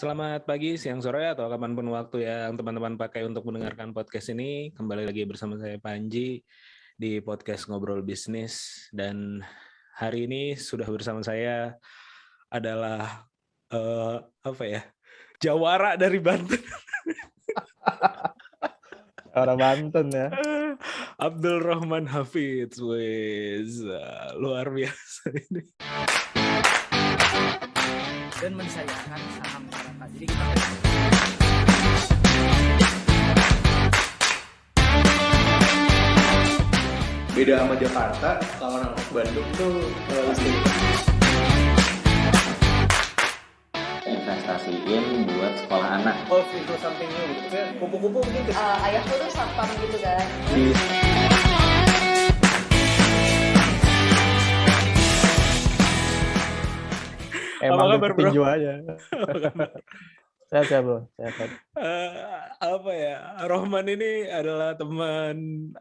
Selamat pagi, siang, sore, atau kapanpun waktu yang teman-teman pakai untuk mendengarkan podcast ini. Kembali lagi bersama saya Panji di podcast Ngobrol Bisnis. Dan hari ini sudah bersama saya adalah Jawara dari Banten. Orang Banten ya. Abdul Rahman Hafidz, luar biasa ini. Dan mensayangkan saham masyarakat. Jadi kita beda sama Jakarta, kalau orang Bandung tuh listrik. Investasiin buat sekolah anak. Golf itu something new gitu. Kupu-kupu mungkin Ayahku tuh satpam gitu kan. Emang kabar, bro? tinju aja. Sehat bro, sehat. Rohman ini adalah teman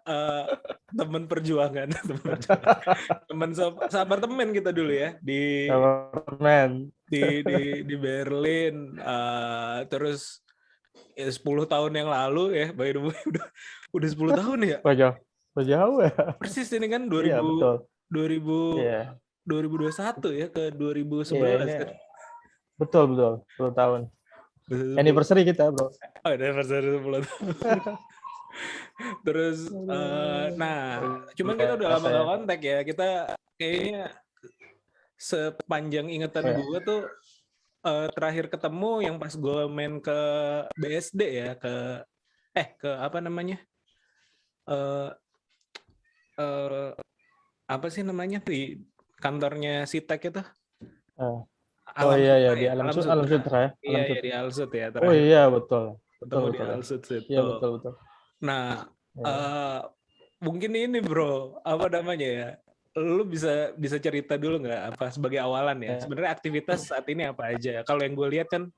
perjuangan, teman seapartemen kita dulu ya di Berlin. Terus 10 tahun yang lalu ya, by the way udah 10 tahun ya. Jauh ya. Persis ini kan 2000 iya, betul. 2021 ya ke 2011 kan. Betul 10 tahun. Anniversary kita, bro. Oh, anniversary 10 tahun. Terus cuman kita udah lama gak kontak ya. Kita kayaknya sepanjang ingatan gue tuh terakhir ketemu yang pas gue main ke BSD ya, ke apa namanya? Apa sih namanya di kantornya Sitek itu? Iya di Alam Sutra ya. Iya di Alsut ya. Oh iya betul. Ketemu di Alsut itu. Iya betul. Nah, mungkin ini bro, apa namanya ya? Lu bisa cerita dulu nggak apa sebagai awalan ya? Sebenarnya aktivitas saat ini apa aja? Kalau yang gue lihat kan,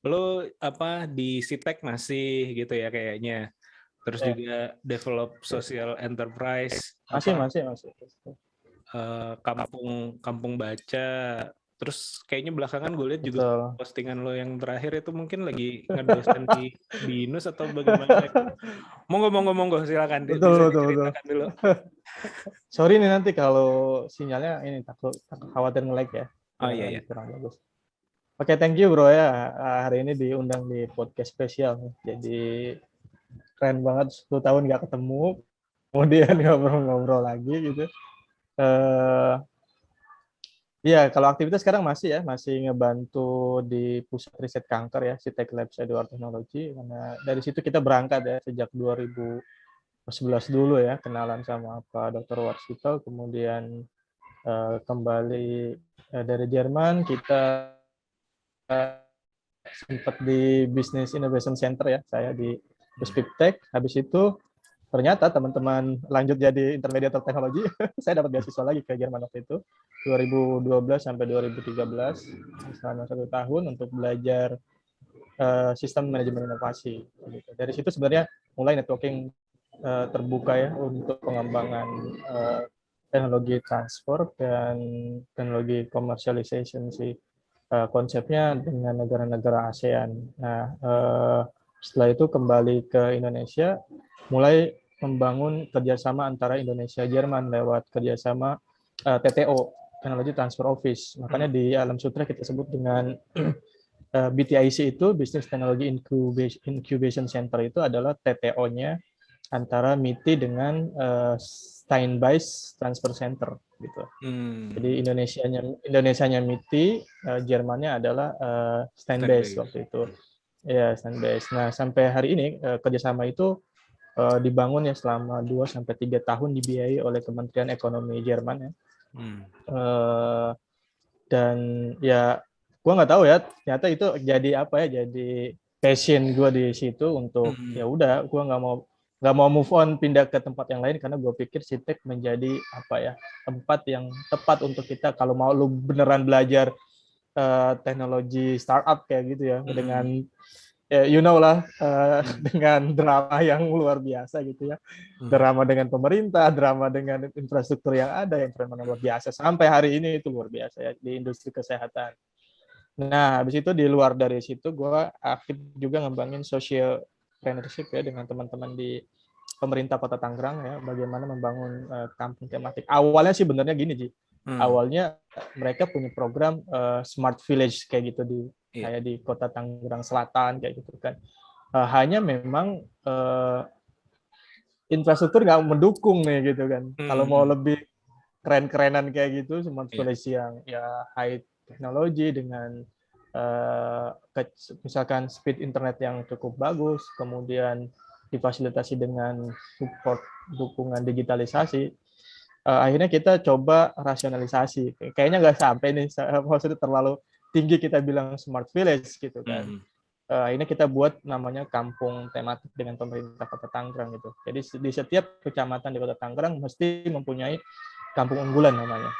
lu di Sitek masih gitu ya kayaknya. Terus juga develop social enterprise. Masih. Kampung baca. Terus kayaknya belakangan gue lihat juga postingan lo yang terakhir itu mungkin lagi ngedosen di BINUS atau bagaimana. Monggo silakan. Betul. Dulu. Sorry nih nanti kalau sinyalnya ini takut khawatir nge-lag ya. Oh iya. Kurang bagus. Oke, thank you bro ya. Hari ini diundang di podcast spesial. Jadi keren banget 10 tahun gak ketemu. Kemudian ngobrol-ngobrol lagi gitu. Iya, kalau aktivitas sekarang masih ngebantu di pusat riset kanker ya, Sitek Labs Edward Technology. Karena dari situ kita berangkat ya sejak 2011 dulu ya, kenalan sama Pak Dr. Warsito, kemudian kembali dari Jerman kita sempat di Business Innovation Center ya, saya di Buspiptek. Habis itu ternyata teman-teman lanjut jadi intermediator teknologi. Saya dapat beasiswa lagi ke Jerman waktu itu 2012 sampai 2013 selama 1 tahun untuk belajar sistem manajemen inovasi. Dari situ sebenarnya mulai networking terbuka ya untuk pengembangan teknologi transfer dan teknologi commercialization sih konsepnya dengan negara-negara ASEAN. Nah setelah itu kembali ke Indonesia, mulai membangun kerjasama antara Indonesia Jerman lewat kerjasama TTO, Technology Transfer Office. Makanya di Alam Sutra kita sebut dengan BTIC itu, Business Technology Incubation Center itu adalah TTO-nya antara MITI dengan Steinbeis Transfer Center gitu. Jadi Indonesianya MITI, Jermannya adalah Steinbeis waktu itu. Ya, Steinbeis. Nah, sampai hari ini kerjasama itu dibangun ya selama 2-3 tahun, dibiayai oleh Kementerian Ekonomi Jerman ya. Dan ya gue nggak tahu ya, ternyata itu jadi jadi passion gue di situ untuk ya udah gue nggak mau move on pindah ke tempat yang lain, karena gue pikir Sitek menjadi tempat yang tepat untuk kita kalau mau lu beneran belajar teknologi startup kayak gitu ya, dengan dengan drama yang luar biasa gitu ya. Drama dengan pemerintah, drama dengan infrastruktur yang ada yang luar biasa. Sampai hari ini itu luar biasa ya di industri kesehatan. Nah, habis itu di luar dari situ gue aktif juga ngembangin social entrepreneurship ya dengan teman-teman di pemerintah Kota Tangerang ya, bagaimana membangun kampung tematik. Awalnya sih benernya gini Ji. Awalnya mereka punya program Smart Village kayak gitu kayak di Kota Tangerang Selatan kayak gitu kan. Hanya memang infrastruktur nggak mendukung nih gitu kan. Kalau mau lebih keren-kerenan kayak gitu, Smart Village yang ya high teknologi dengan misalkan speed internet yang cukup bagus, kemudian difasilitasi dengan support dukungan digitalisasi. Akhirnya kita coba rasionalisasi. Kayaknya nggak sampai nih, maksudnya terlalu tinggi kita bilang smart village gitu kan. Ini kita buat namanya kampung tematik dengan pemerintah Kota Tangerang gitu. Jadi di setiap kecamatan di Kota Tangerang mesti mempunyai kampung unggulan namanya.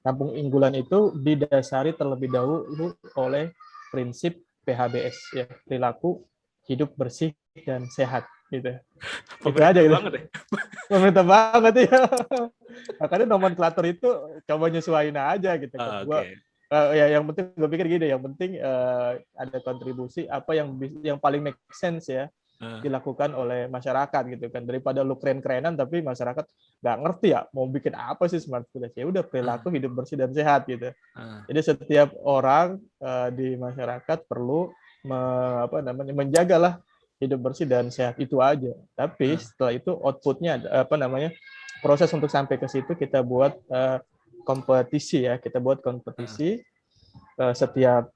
Kampung unggulan itu didasari terlebih dahulu oleh prinsip PHBS ya, perilaku hidup bersih dan sehat gitu. Itu aja gitu. Pemerintah banget ya. Makanya nomenklatur itu coba nyesuaiin aja gitu. Ya yang penting gue pikir gini, yang penting ada kontribusi apa yang paling make sense ya dilakukan oleh masyarakat gitu kan, daripada lu keren-kerenan tapi masyarakat nggak ngerti ya mau bikin apa sih smart village. Ya udah perilaku hidup bersih dan sehat gitu. Jadi setiap orang di masyarakat perlu menjagalah hidup bersih dan sehat itu aja. Tapi setelah itu outputnya proses untuk sampai ke situ kita buat kompetisi ya, kita buat kompetisi setiap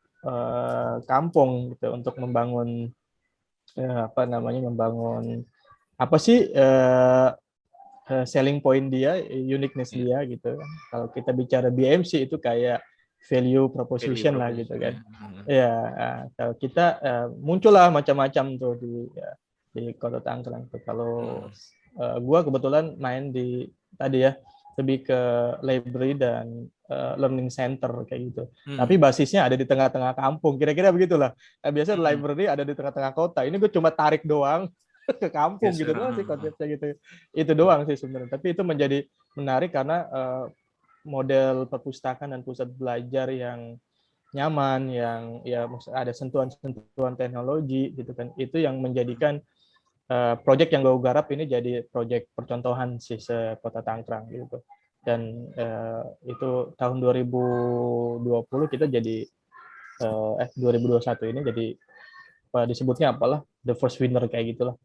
kampung gitu untuk membangun membangun apa sih selling point dia, uniqueness dia gitu. Kalau kita bicara BMC itu kayak value proposition lah gitu kan. Ya, kalau kita muncullah macam-macam tuh di Kota Tangerang tuh. Kalau gua kebetulan main di tadi ya lebih ke library dan learning center kayak gitu. Tapi basisnya ada di tengah-tengah kampung, kira-kira begitulah. Biasanya library ada di tengah-tengah kota. Ini gue cuma tarik doang ke kampung gitu doang sih konsepnya gitu. Itu doang sih sebenarnya. Tapi itu menjadi menarik karena model perpustakaan dan pusat belajar yang nyaman, yang ya ada sentuhan-sentuhan teknologi gitu kan. Itu yang menjadikan proyek yang gue garap ini jadi proyek percontohan sih se-Kota Tangerang gitu. Dan itu tahun 2020 kita jadi 2021 ini jadi disebutnya apalah the first winner kayak gitulah.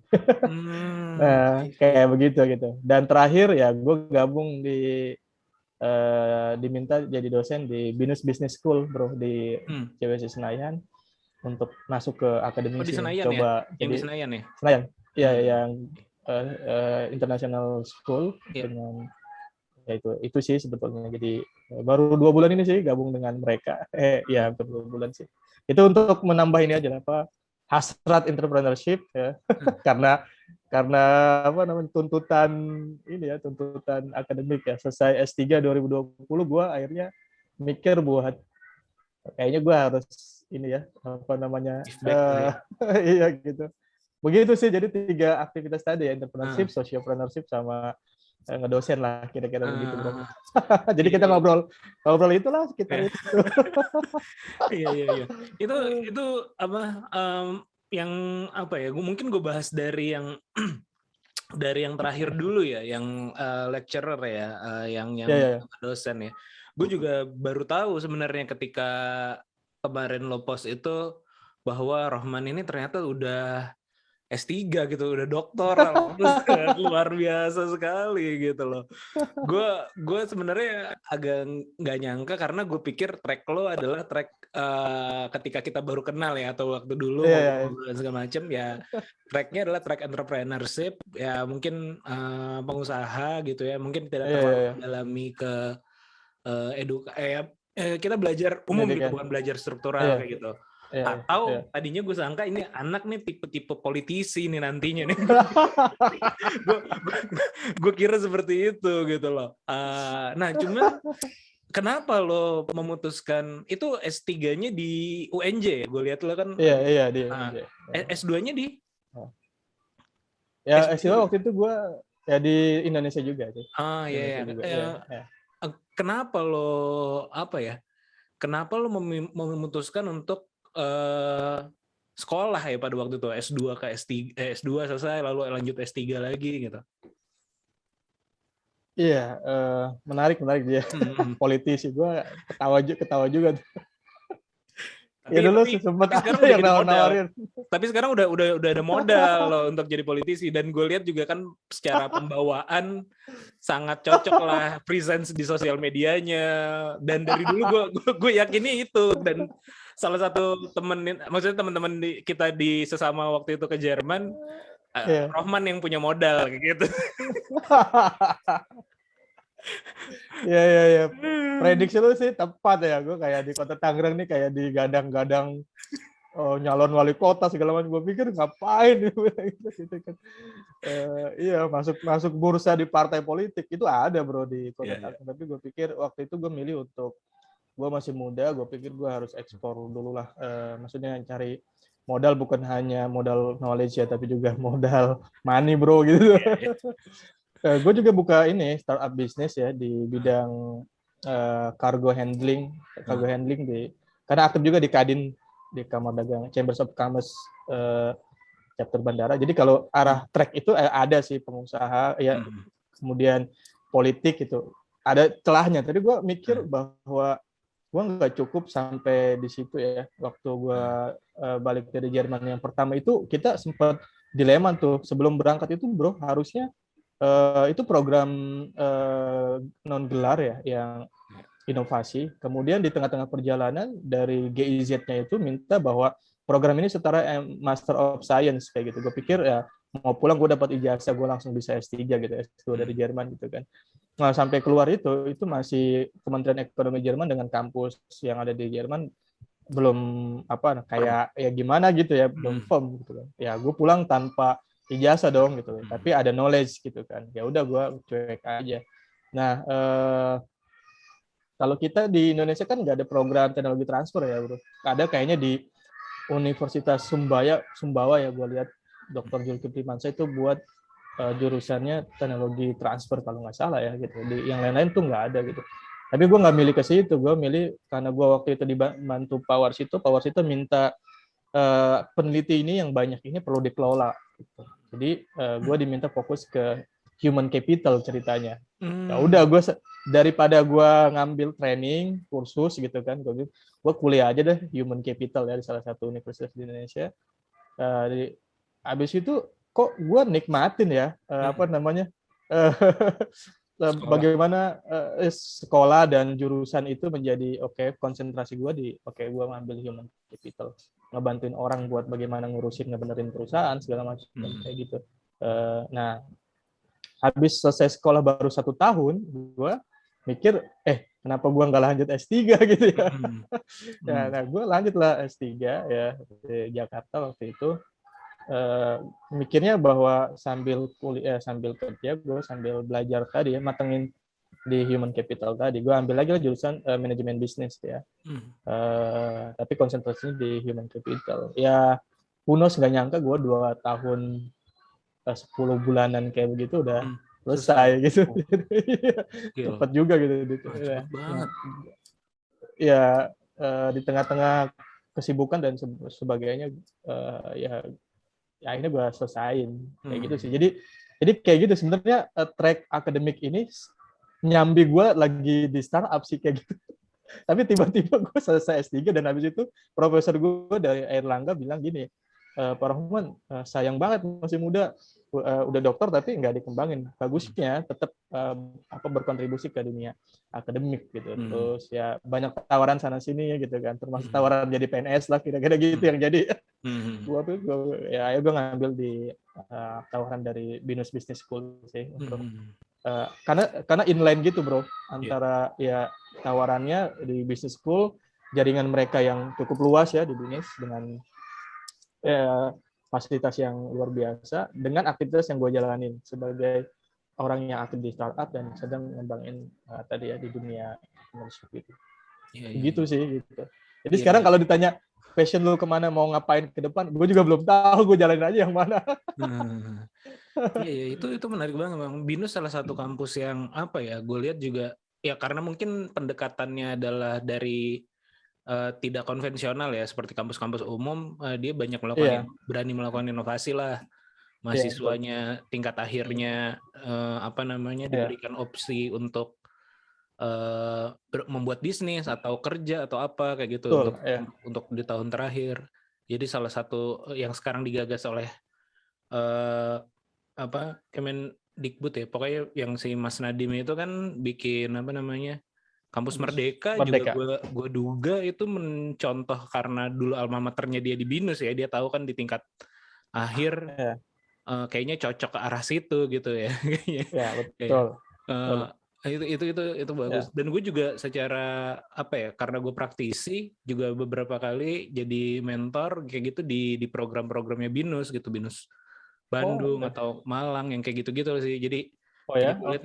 Kayak begitu gitu. Dan terakhir ya gue gabung diminta jadi dosen di Binus Business School bro di CWC Senayan untuk masuk ke akademisi. Coba ya? Yang di Senayan ya? Senayan. Ya, yang international school dengan ya itu sih sebetulnya. Jadi baru 2 bulan ini sih gabung dengan mereka. Ya 2 bulan sih. Itu untuk menambah ini aja hasrat entrepreneurship ya. karena tuntutan ini ya, tuntutan akademik ya. Selesai S3 2020 gue akhirnya mikir buat kayaknya gue harus ini ya iya gitu. Begitu sih, jadi 3 aktivitas tadi ya, entrepreneurship, sociopreneurship, sama ngedosen lah, kira-kira begitu bro. Jadi kita ngobrol itulah sekitar itu. Iya. Itu apa yang apa ya? Mungkin gue bahas dari yang dari yang terakhir dulu ya, yang lecturer ya, yang dosen ya. Gue juga baru tahu sebenarnya ketika kemarin lo post itu bahwa Rohman ini ternyata udah S3 gitu, udah doktoral, luar biasa sekali gitu loh. Gue sebenarnya agak nggak nyangka karena gue pikir track lo adalah track ketika kita baru kenal ya, atau waktu dulu ngobrol segala macam ya, tracknya adalah track entrepreneurship ya, mungkin pengusaha gitu ya, mungkin tidak terlalu mendalami ke kita belajar umum gitu, bukan belajar struktural kayak gitu. Atau tadinya gue sangka ini anak nih tipe-tipe politisi nih nantinya nih. Gue kira seperti itu gitu loh. Nah cuman kenapa lo memutuskan itu S3-nya di UNJ ya? Gue lihat lo kan. Iya di UNJ. S2-nya di? Ya S2 waktu itu gue ya di Indonesia juga sih. Iya. Kenapa lo apa ya? kenapa lu memutuskan untuk sekolah ya pada waktu itu S2 ke S2 selesai lalu lanjut S3 lagi gitu. Iya, menarik dia. Politisi, gue ketawa juga. Ya dulu sempat sekarang ada yang udah jadi modal. nawarin. Tapi sekarang udah ada modal loh untuk jadi politisi, dan gue lihat juga kan secara pembawaan sangat cocok lah, presence di sosial medianya, dan dari dulu gue yakini itu. Dan salah satu teman-teman kita di sesama waktu itu ke Jerman, Rohman yang punya modal kayak gitu. Iya. Prediksi lu sih tepat ya. Gue kayak di Kota Tangerang nih kayak digadang-gadang nyalon wali kota segala macam. Gue pikir ngapain gitu kan. Iya, masuk bursa di partai politik itu ada bro di Kota Tangerang. Tapi gue pikir waktu itu gue milih untuk, gue masih muda, gue pikir gue harus ekspor dulu lah. Maksudnya cari modal bukan hanya modal knowledge ya, tapi juga modal money bro gitu. Gue juga buka ini startup bisnis ya di bidang cargo handling karena aktif juga di Kadin, di Kamar Dagang, Chambers of Commerce chapter bandara. Jadi kalau arah track itu ada sih pengusaha ya, kemudian politik itu ada celahnya. Tadi gue mikir bahwa gue nggak cukup sampai di situ ya. Waktu gue balik dari Jerman yang pertama itu, kita sempat dilema tuh sebelum berangkat itu bro, harusnya itu program non gelar ya yang inovasi. Kemudian di tengah-tengah perjalanan dari GIZ-nya itu minta bahwa program ini setara Master of Science kayak gitu. Gue pikir ya mau pulang gue dapat ijazah, gue langsung bisa S3 gitu, S2 dari Jerman gitu kan. Nah sampai keluar itu masih Kementerian Ekonomi Jerman dengan kampus yang ada di Jerman belum kayak ya gimana gitu ya, belum firm gitu kan. Ya gue pulang tanpa ijazah dong gitu, tapi ada knowledge gitu kan. Ya udah gue cuek aja. Nah kalau kita di Indonesia kan nggak ada program teknologi transfer ya bro. Ada kayaknya di Universitas Sumbawa ya, gue lihat Dr. Zulkifli Mansyah itu buat jurusannya teknologi transfer kalau nggak salah ya gitu. Di yang lain-lain tuh nggak ada gitu. Tapi gue nggak milih ke situ, gue milih karena gue waktu itu dibantu Powers itu minta peneliti ini yang banyak ini perlu dikelola gitu. Jadi gue diminta fokus ke human capital ceritanya. Ya udah gue daripada gue ngambil training kursus gitu kan, gue kuliah aja deh human capital ya di salah satu universitas di Indonesia. Abis itu kok gue nikmatin ya bagaimana sekolah dan jurusan itu menjadi konsentrasi gue di gue ngambil human capital, ngebantuin orang buat bagaimana ngebenerin perusahaan segala macam kayak gitu. Nah habis selesai sekolah baru 1 tahun, gue mikir kenapa gue nggak lanjut S3 gitu ya. Nah gue lanjutlah S3 ya di Jakarta waktu itu. Mikirnya bahwa sambil kuliah sambil kerja, gue sambil belajar tadi ya, matengin di human capital tadi. Gue ambil lagi lah jurusan manajemen bisnis ya. Tapi konsentrasinya di human capital. Ya Unos nggak nyangka gue 2 tahun 10 bulanan kayak begitu udah selesai gitu. Cepat juga gitu. Cepat banget. Ya di tengah-tengah kesibukan dan sebagainya ya akhirnya gue selesain kayak gitu sih. Jadi kayak gitu sebenarnya track akademik ini nyambi gue lagi di startup sih kayak gitu. Tapi tiba-tiba gue selesai S3 dan habis itu profesor gue dari Airlangga bilang gini, Pak Rohman sayang banget masih muda, udah dokter tapi nggak dikembangin. Bagusnya tetap berkontribusi ke dunia akademik gitu. Terus ya banyak tawaran sana sini gitu kan, termasuk tawaran jadi PNS lah kira-kira gitu yang jadi. Gue ngambil di tawaran dari Binus Business School sih untuk karena inline gitu bro, antara ya tawarannya di Business School, jaringan mereka yang cukup luas ya di Binus dengan fasilitas yang luar biasa dengan aktivitas yang gue jalanin sebagai orang yang aktif di startup dan sedang ngembangin tadi ya di dunia entrepreneurship gitu. Gitu sih gitu. Jadi sekarang kalau ditanya passion lu kemana, mau ngapain ke depan, gue juga belum tahu, gue jalanin aja yang mana. Iya, itu menarik banget Bang. Binus salah satu kampus yang gue lihat juga ya karena mungkin pendekatannya adalah dari tidak konvensional ya seperti kampus-kampus umum, dia banyak melakukan berani melakukan inovasi lah. Mahasiswanya tingkat akhirnya diberikan opsi untuk membuat bisnis atau kerja atau apa kayak gitu untuk di tahun terakhir. Jadi salah satu yang sekarang digagas oleh Kemendikbud ya, pokoknya yang si Mas Nadiem itu kan bikin Kampus Merdeka. Juga gue duga itu mencontoh karena dulu alma maternya dia di BINUS ya, dia tahu kan di tingkat akhir kayaknya cocok ke arah situ gitu ya. Ya betul. Itu bagus. Dan gue juga secara karena gue praktisi juga beberapa kali jadi mentor kayak gitu di program-programnya BINUS gitu, BINUS Bandung atau Malang yang kayak gitu-gitu sih. Jadi gue lihat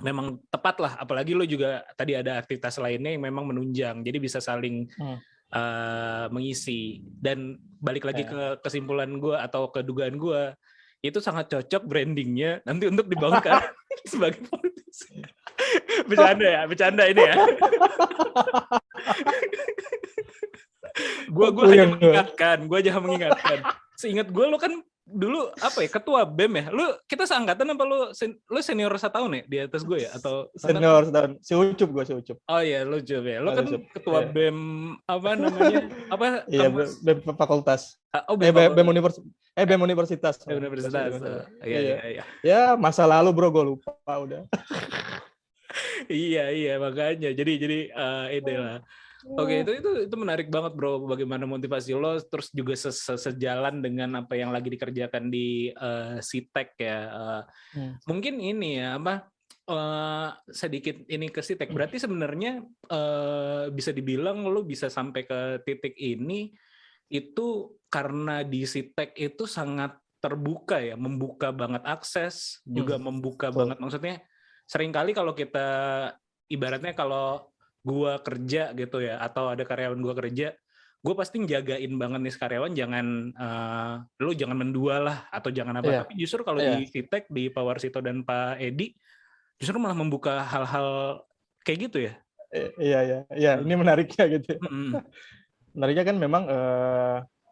memang tepat lah, apalagi lo juga tadi ada aktivitas lainnya yang memang menunjang, jadi bisa saling mengisi. Dan balik lagi ke kesimpulan gue atau kedugaan gue, itu sangat cocok brandingnya nanti untuk dibangun sebagai politisi. Bercanda ini ya. Gue aja mengingatkan. Seingat gue lo kan dulu ketua BEM ya? Kita seangkatan apa lu senior 1 tahun ya di atas gue ya atau senior 1 tahun? Si Ucup. Oh iya, lu Ucup ya. Lu kan ketua BEM Iya, BEM fakultas. BEM universitas. Universitas. Iya. Ya, masa lalu bro, gue lupa udah. Iya, makanya. Jadi ide lah. Oke, itu menarik banget bro, bagaimana motivasi lo terus juga sejalan dengan apa yang lagi dikerjakan di SITEK ya. Mungkin ini ya sedikit ini ke SITEK, berarti sebenarnya bisa dibilang lo bisa sampai ke titik ini itu karena di SITEK itu sangat terbuka ya, membuka banget akses, juga membuka banget, maksudnya seringkali kalau kita ibaratnya kalau gua kerja gitu ya, atau ada karyawan gua kerja, gue pasti njagain banget nih karyawan, lu jangan mendua lah atau jangan apa. Tapi justru kalau di SITEK, di Pak Warsito dan Pak Edi, justru malah membuka hal-hal kayak gitu ya. Iya, ini menariknya gitu. Menariknya kan memang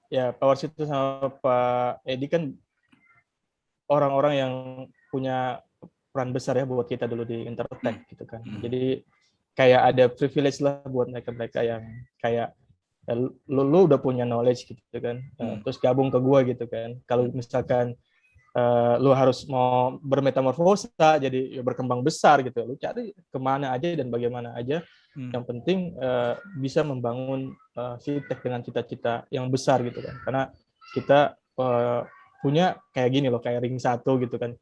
ya Pak Warsito sama Pak Edi kan orang-orang yang punya peran besar ya buat kita dulu di Intertek gitu kan. Jadi kayak ada privilege lah buat mereka yang kayak lu udah punya knowledge gitu kan, terus gabung ke gua gitu kan. Kalau misalkan lu harus mau bermetamorfosa jadi berkembang besar gitu, lu cari kemana aja dan bagaimana aja. Yang penting bisa membangun SITEK dengan cita-cita yang besar gitu kan, karena kita punya kayak gini loh, kayak ring 1 gitu kan.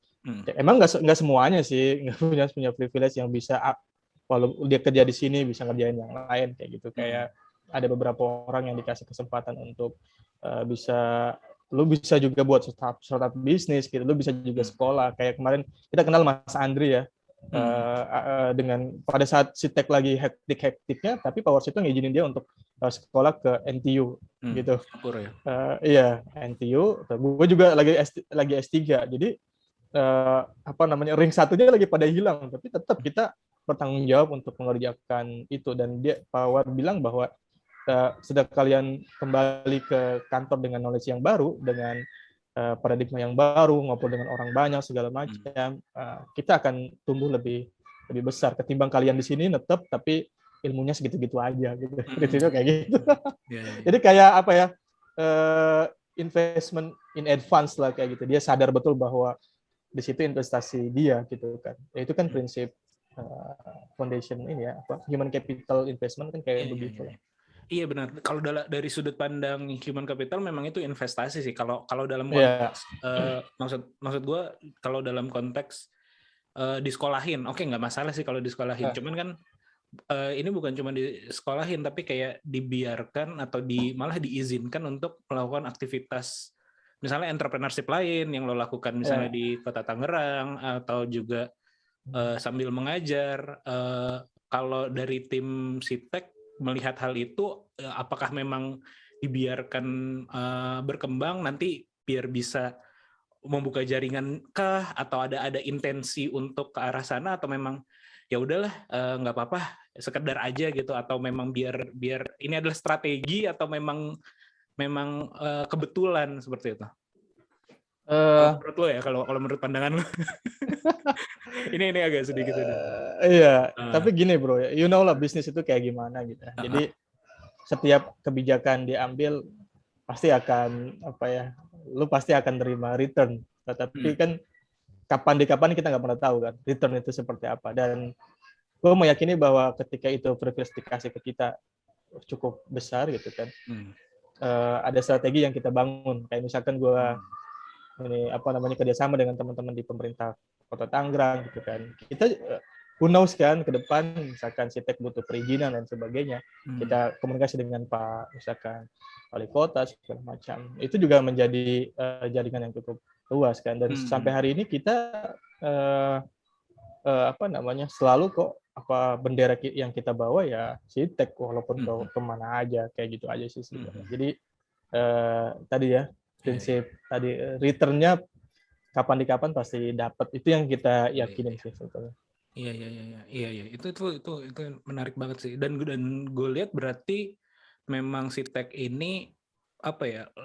Emang nggak semuanya sih nggak punya privilege yang bisa walau dia kerja di sini bisa ngerjain yang lain kayak gitu. Kayak ada beberapa orang yang dikasih kesempatan untuk lu bisa juga buat startup bisnis gitu, lu bisa juga sekolah. Kayak kemarin kita kenal Mas Andri ya, dengan pada saat SITEK lagi hektik-hektiknya, tapi Pak Warsito ngizinin dia untuk sekolah ke NTU gitu. Iya, NTU. Gue juga lagi S3, jadi ring 1-nya lagi pada hilang, tapi tetap kita bertanggung jawab untuk mengerjakan itu. Dan Pak War bilang bahwa sedang kalian kembali ke kantor dengan knowledge yang baru, dengan paradigma yang baru, maupun dengan orang banyak segala macam, kita akan tumbuh lebih besar ketimbang kalian di sini netep tapi ilmunya segitu-gitu aja gitu. Gitu kayak gitu. Jadi kayak apa ya, investment in advance lah kayak gitu. Dia sadar betul bahwa di situ investasi dia gitu kan. Ya, itu kan prinsip foundation ini ya, human capital investment kan kayak begitu. Iya benar. Kalau dari sudut pandang human capital memang itu investasi sih. Kalau dalam konteks maksud gue kalau dalam konteks disekolahin, oke, nggak masalah sih kalau disekolahin. Cuman kan ini bukan cuma disekolahin tapi kayak dibiarkan atau malah diizinkan untuk melakukan aktivitas misalnya entrepreneurship lain yang lo lakukan misalnya di Kota Tangerang atau juga sambil mengajar. Kalau dari tim SITEK melihat hal itu, apakah memang dibiarkan berkembang nanti biar bisa membuka jaringan kah, atau ada intensi untuk ke arah sana, atau memang ya udahlah nggak apa-apa sekedar aja gitu, atau memang biar ini adalah strategi, atau memang kebetulan seperti itu? Kalau menurut lo ya, kalau menurut pandangan lo. ini agak sedikit ini. Iya, tapi gini bro, you know lah bisnis itu kayak gimana gitu. Jadi setiap kebijakan diambil pasti akan lu pasti akan terima return. Tetapi kan kapan kita nggak pernah tahu kan return itu seperti apa. Dan gue meyakini bahwa ketika itu privilege dikasih ke kita cukup besar gitu kan, ada strategi yang kita bangun. Kayak misalkan gue kerjasama dengan teman-teman di pemerintah Kota Tangerang gitu kan. Kita who knows kan ke depan misalkan Sitek butuh perizinan dan sebagainya. Kita komunikasi dengan Pak misalkan wali kota segala macam. Itu juga menjadi jaringan yang cukup luas kan. Dan sampai hari ini kita selalu kok bendera yang kita bawa ya Sitek walaupun kemana aja kayak gitu aja sih sebenarnya. Jadi tadi ya prinsip tadi return-nya kapan pasti dapat, itu yang kita yakinin sih sebetulnya. Iya. Itu menarik banget sih. Dan gue lihat berarti memang Sitek ini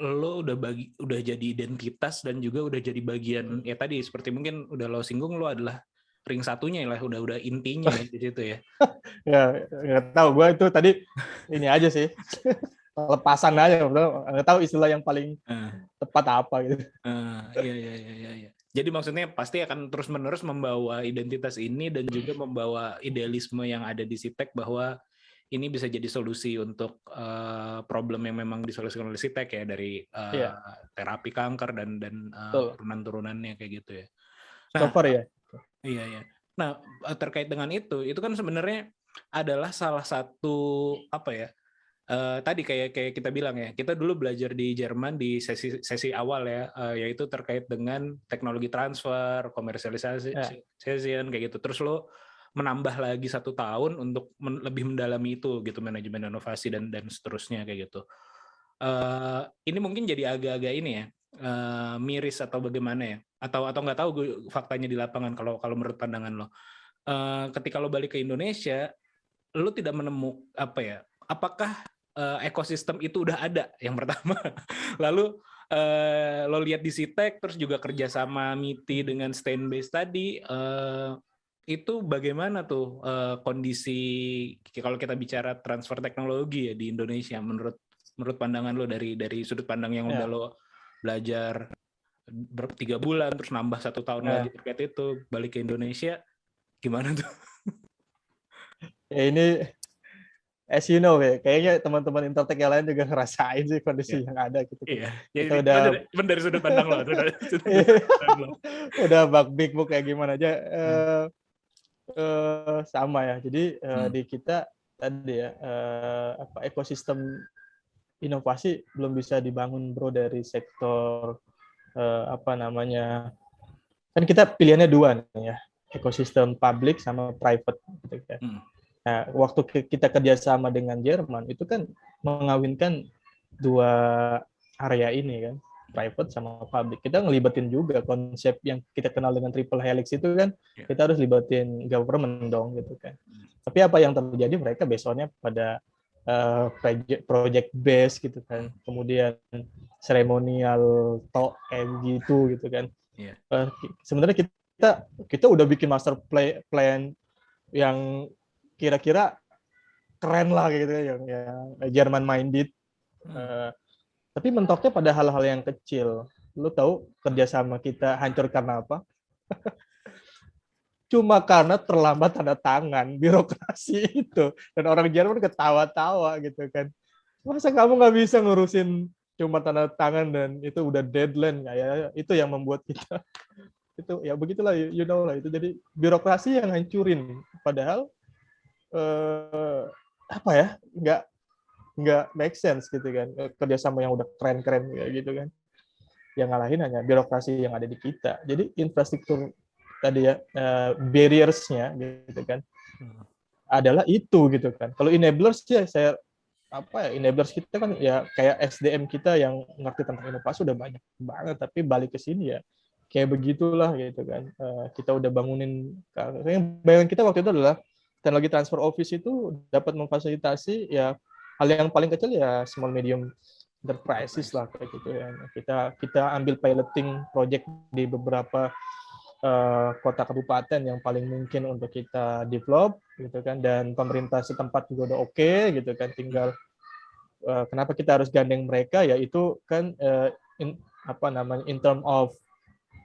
lo udah jadi identitas dan juga udah jadi bagian ya tadi seperti mungkin udah lo singgung, lo adalah ring satunya lah, udah intinya di situ ya. Ya nggak tahu, gue itu tadi ini aja sih. Lepasan aja, nggak tahu istilah yang paling tepat apa gitu. Iya. Jadi maksudnya pasti akan terus-menerus membawa identitas ini dan juga membawa idealisme yang ada di Sitek bahwa ini bisa jadi solusi untuk problem yang memang disolusikan oleh Sitek ya, dari terapi kanker dan turunan-turunannya kayak gitu ya. So far ya. Iya. Nah, terkait dengan itu kan sebenarnya adalah salah satu tadi kayak kita bilang ya, kita dulu belajar di Jerman di sesi awal ya, yaitu terkait dengan teknologi transfer, komersialisasi, kayak gitu. Terus lo menambah lagi 1 tahun untuk lebih mendalami itu gitu, manajemen inovasi dan seterusnya kayak gitu. Ini mungkin jadi agak-agak ini ya, miris atau bagaimana ya? Atau nggak tahu gue faktanya di lapangan kalau menurut pandangan lo. Ketika lo balik ke Indonesia, lo tidak menemukan apakah ekosistem itu udah ada yang pertama. Lalu lo lihat di Sitek, terus juga kerjasama MITI dengan Stand-Base tadi, itu bagaimana tuh kondisi kalau kita bicara transfer teknologi ya di Indonesia menurut pandangan lo dari sudut pandang yang udah lo belajar 3 bulan terus nambah 1 tahun lagi terkait itu, balik ke Indonesia gimana tuh? Ya ini as you know ya, kayaknya teman-teman Intertek yang lain juga ngerasain sih kondisi yang ada gitu. Iya. Kita dari sudut pandang lo. Udah big book kayak gimana aja sama ya. Jadi di kita tadi ya ekosistem inovasi belum bisa dibangun bro dari sektor kan kita pilihannya 2 nih ya, ekosistem public sama private gitu kan. Nah, waktu kita kerjasama dengan Jerman itu kan mengawinkan 2 area ini kan, private sama public. Kita ngelibatin juga konsep yang kita kenal dengan triple helix itu kan, kita harus libatin government dong gitu kan. Tapi apa yang terjadi, mereka besoknya pada project base gitu kan, kemudian seremonial talk kayak gitu kan. Sebenarnya kita udah bikin master plan yang kira-kira keren lah gitu ya, yang Jerman minded. Tapi mentoknya pada hal-hal yang kecil. Lu tahu kerjasama kita hancur karena apa? Cuma karena terlambat tanda tangan, birokrasi itu. Dan orang Jerman ketawa-tawa gitu kan. Masa kamu nggak bisa ngurusin cuma tanda tangan dan itu udah deadline? Ya, itu yang membuat kita itu ya begitulah, you know lah, itu jadi birokrasi yang hancurin. Padahal nggak make sense gitu kan, kerjasama yang udah keren-keren gitu kan, yang ngalahin hanya birokrasi yang ada di kita. Jadi infrastruktur tadi ya, barriers-nya gitu kan adalah itu gitu kan. Kalau enablers ya enablers kita kan ya kayak SDM kita yang ngerti tentang inovasi udah banyak banget, tapi balik ke sini ya kayak begitulah gitu kan. Kita udah bangunin, yang bayangan kita waktu itu adalah teknologi transfer office itu dapat memfasilitasi ya hal yang paling kecil ya small medium enterprises lah kayak gitu ya. Kita ambil piloting project di beberapa kota kabupaten yang paling mungkin untuk kita develop gitu kan, dan pemerintah setempat juga udah oke gitu kan, tinggal kenapa kita harus gandeng mereka ya itu kan in term of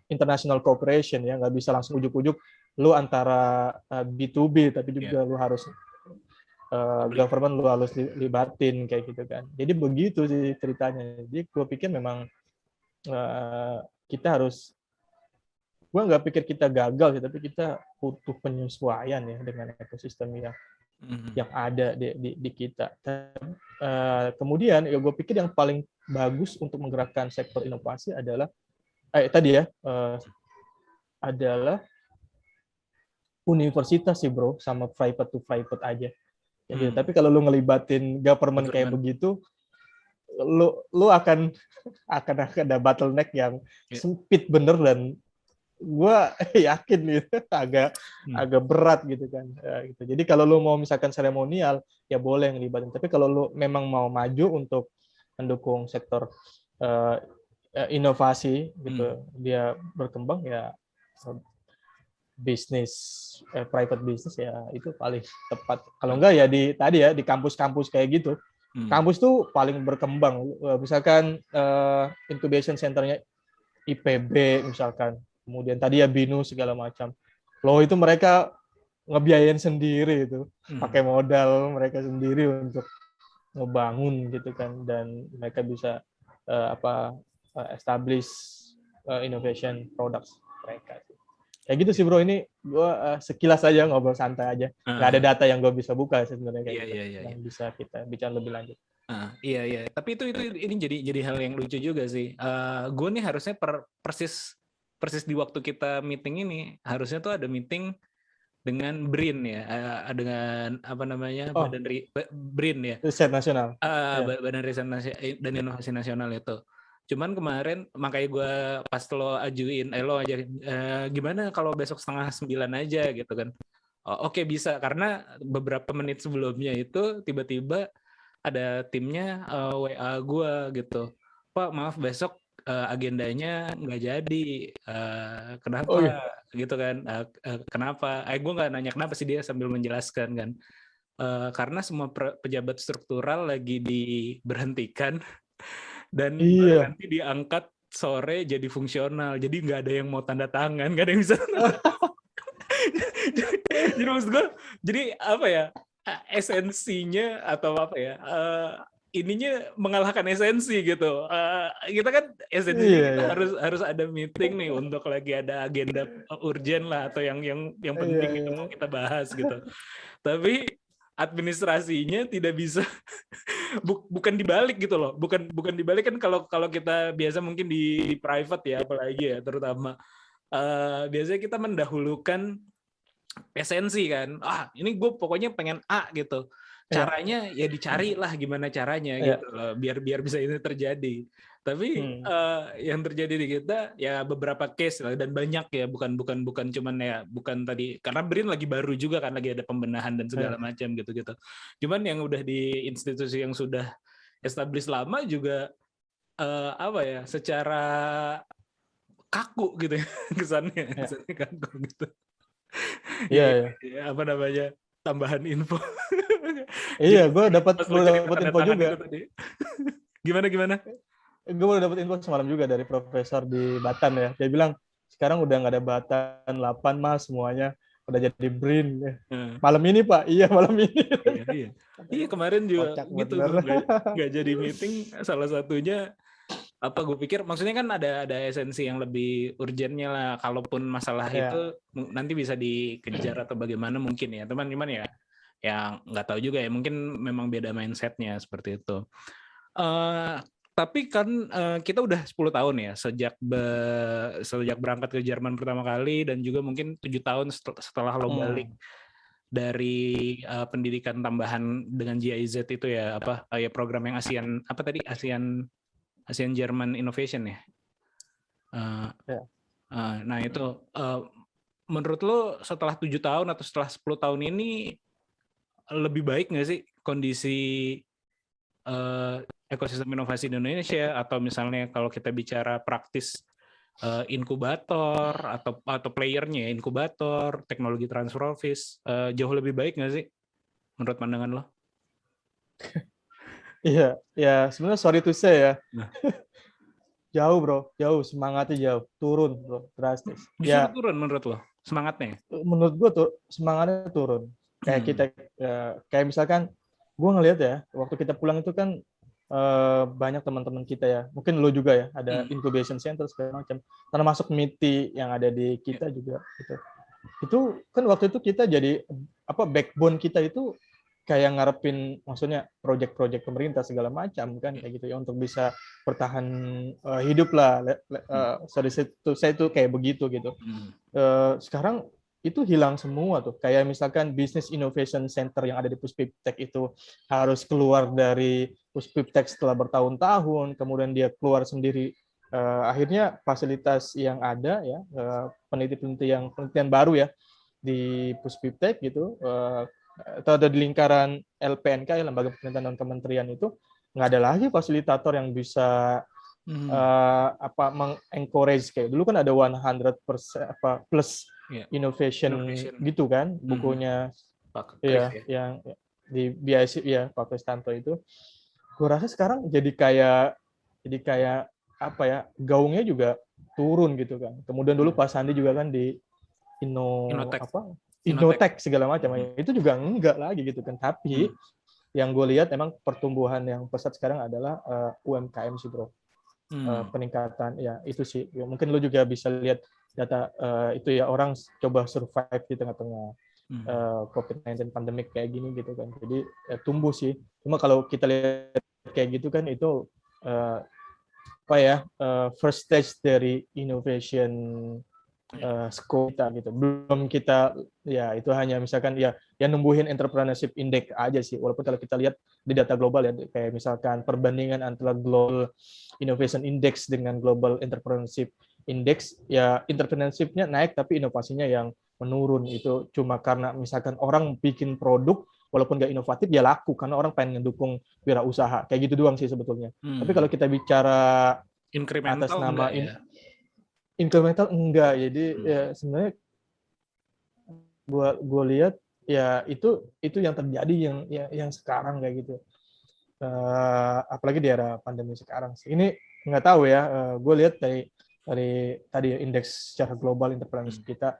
international cooperation ya, nggak bisa langsung ujuk-ujuk lu antara B2B tapi juga lu harus government lu harus libatin kayak gitu kan. Jadi begitu sih ceritanya. Jadi gue pikir memang kita harus, gue nggak pikir kita gagal sih, tapi kita butuh penyesuaian ya dengan ekosistem yang ada di kita. Kemudian ya gue pikir yang paling bagus untuk menggerakkan sektor inovasi adalah adalah universitas sih bro, sama private to private aja. Jadi, tapi kalau lu ngelibatin government kayak begitu, lu akan ada bottleneck yang sempit bener, dan gue yakin gitu agak berat gitu kan. Gitu. Jadi kalau lu mau misalkan seremonial ya boleh ngelibatin, tapi kalau lu memang mau maju untuk mendukung sektor inovasi gitu, dia berkembang ya bisnis private business ya itu paling tepat. Kalau enggak ya di kampus-kampus kayak gitu. Kampus tuh paling berkembang. Misalkan incubation centernya IPB misalkan. Kemudian tadi ya BINU segala macam. Loh itu mereka ngebiayain sendiri itu. Pakai modal mereka sendiri untuk ngebangun gitu kan, dan mereka bisa establish innovation products mereka. Kayak gitu sih bro, ini gue sekilas aja ngobrol santai aja, nggak ada data yang gue bisa buka sebenarnya kayak yang bisa kita bicara lebih lanjut. Iya, tapi itu ini jadi hal yang lucu juga sih. Gue nih harusnya persis di waktu kita meeting ini harusnya tuh ada meeting dengan BRIN ya, dengan apa namanya Badan BRIN ya, Riset Nasional, Badan Riset dan Inovasi Nasional itu. Cuman kemarin makanya gue pas lo ajuin, gimana kalau besok 8:30 aja gitu kan. Oke, bisa, karena beberapa menit sebelumnya itu tiba-tiba ada timnya WA gue gitu. Pak maaf besok agendanya nggak jadi. Kenapa? Gitu kan. Kenapa? Gue nggak nanya kenapa sih, dia sambil menjelaskan kan. Karena semua pejabat struktural lagi diberhentikan. Dan nanti diangkat sore jadi fungsional, jadi nggak ada yang mau tanda tangan, nggak ada yang bisa jadi maksud gue, jadi apa ya, esensinya atau apa ya, ininya mengalahkan esensi gitu. Kita kan esensinya kita harus ada meeting nih untuk lagi ada agenda urgent lah atau yang penting itu mau kita bahas gitu. Tapi administrasinya tidak bisa bukan dibalik gitu loh, bukan dibalik kan. Kalau kita biasa mungkin di private ya apalagi ya terutama biasanya kita mendahulukan esensi kan. Ini gue pokoknya pengen A gitu, caranya ya dicari lah gimana caranya gitu loh, biar bisa ini terjadi. Tapi yang terjadi di kita ya beberapa case lah, dan banyak ya, bukan cuman ya, bukan tadi karena BRIN lagi baru juga kan, lagi ada pembenahan dan segala macam gitu. Cuman yang udah di institusi yang sudah established lama juga apa ya, secara kaku gitu ya kesannya kaku gitu. Ya, apa namanya, tambahan info. Gue dapat info juga. Gimana? Gue baru dapat info semalam juga dari profesor di Batam ya. Dia bilang sekarang udah nggak ada Batan 8 mas, semuanya udah jadi BRIN. Malam ini Pak, malam ini. Iya kemarin juga gitu, nggak jadi meeting. Salah satunya apa, gue pikir maksudnya kan ada esensi yang lebih urgentnya lah. Kalaupun masalah itu nanti bisa dikejar atau bagaimana mungkin ya teman-teman ya. Yang nggak tahu juga ya, mungkin memang beda mindsetnya seperti itu. Tapi kan kita udah 10 tahun ya sejak berangkat ke Jerman pertama kali, dan juga mungkin 7 tahun setelah lo balik dari pendidikan tambahan dengan GIZ itu ya, program yang ASEAN German Innovation ya. Nah itu menurut lo setelah 7 tahun atau setelah 10 tahun ini lebih baik nggak sih kondisi ekosistem inovasi di Indonesia, atau misalnya kalau kita bicara praktis inkubator atau playernya ya, inkubator, teknologi transfer office, jauh lebih baik nggak sih menurut pandangan lo? Iya, ya sebenarnya sorry to say ya. Nah. Jauh bro, jauh semangatnya jauh, turun bro, drastis. Justru Ya turun menurut lo semangatnya? menurut gue tuh semangatnya turun. Kayak kita, kayak misalkan gue ngelihat ya, waktu kita pulang itu kan banyak teman-teman kita ya, mungkin lo juga ya, ada incubation center segala macam, termasuk MITI yang ada di kita juga gitu. Itu kan waktu itu kita jadi backbone kita itu kayak ngarepin, maksudnya proyek-proyek pemerintah segala macam kan kayak gitu ya, untuk bisa bertahan hidup lah. Saya itu kayak begitu gitu. Sekarang itu hilang semua tuh. Kayak misalkan Business Innovation Center yang ada di Puspiptek itu harus keluar dari Puspiptek setelah bertahun-tahun, kemudian dia keluar sendiri. Akhirnya fasilitas yang ada ya, penelitian baru ya di Puspiptek gitu, atau ada di lingkaran LPNK, Lembaga Pemerintahan non Kementerian, itu nggak ada lagi fasilitator yang bisa mengencourage kayak dulu kan ada 100% plus innovation gitu kan bukunya ya yang di BIC ya Pak Kristanto itu. Gue rasa sekarang jadi kayak apa ya, gaungnya juga turun gitu kan. Kemudian dulu Pak Sandi juga kan di Innotech segala macam, itu juga enggak lagi gitu kan. Tapi yang gue lihat emang pertumbuhan yang pesat sekarang adalah UMKM sih bro. Peningkatan ya itu sih ya, mungkin lu juga bisa lihat data itu ya, orang coba survive di tengah-tengah COVID-19 pandemic kayak gini gitu kan. Jadi tumbuh sih. Cuma kalau kita lihat kayak gitu kan, itu first stage dari innovation scope kita gitu. Belum kita ya itu hanya misalkan ya numbuhin entrepreneurship index aja sih. Walaupun kalau kita lihat di data global ya, kayak misalkan perbandingan antara Global Innovation Index dengan Global Entrepreneurship Index, ya entrepreneurship-nya naik tapi inovasinya yang menurun. Itu cuma karena misalkan orang bikin produk walaupun nggak inovatif dia laku karena orang pengen ngedukung wirausaha. Kayak gitu doang sih sebetulnya. Tapi kalau kita bicara atas nama incremental enggak. Jadi ya sebenarnya gua lihat ya itu yang terjadi yang sekarang kayak gitu. Apalagi di era pandemi sekarang sih. Ini nggak tahu ya. Gue lihat dari tadi indeks secara global entrepreneurship kita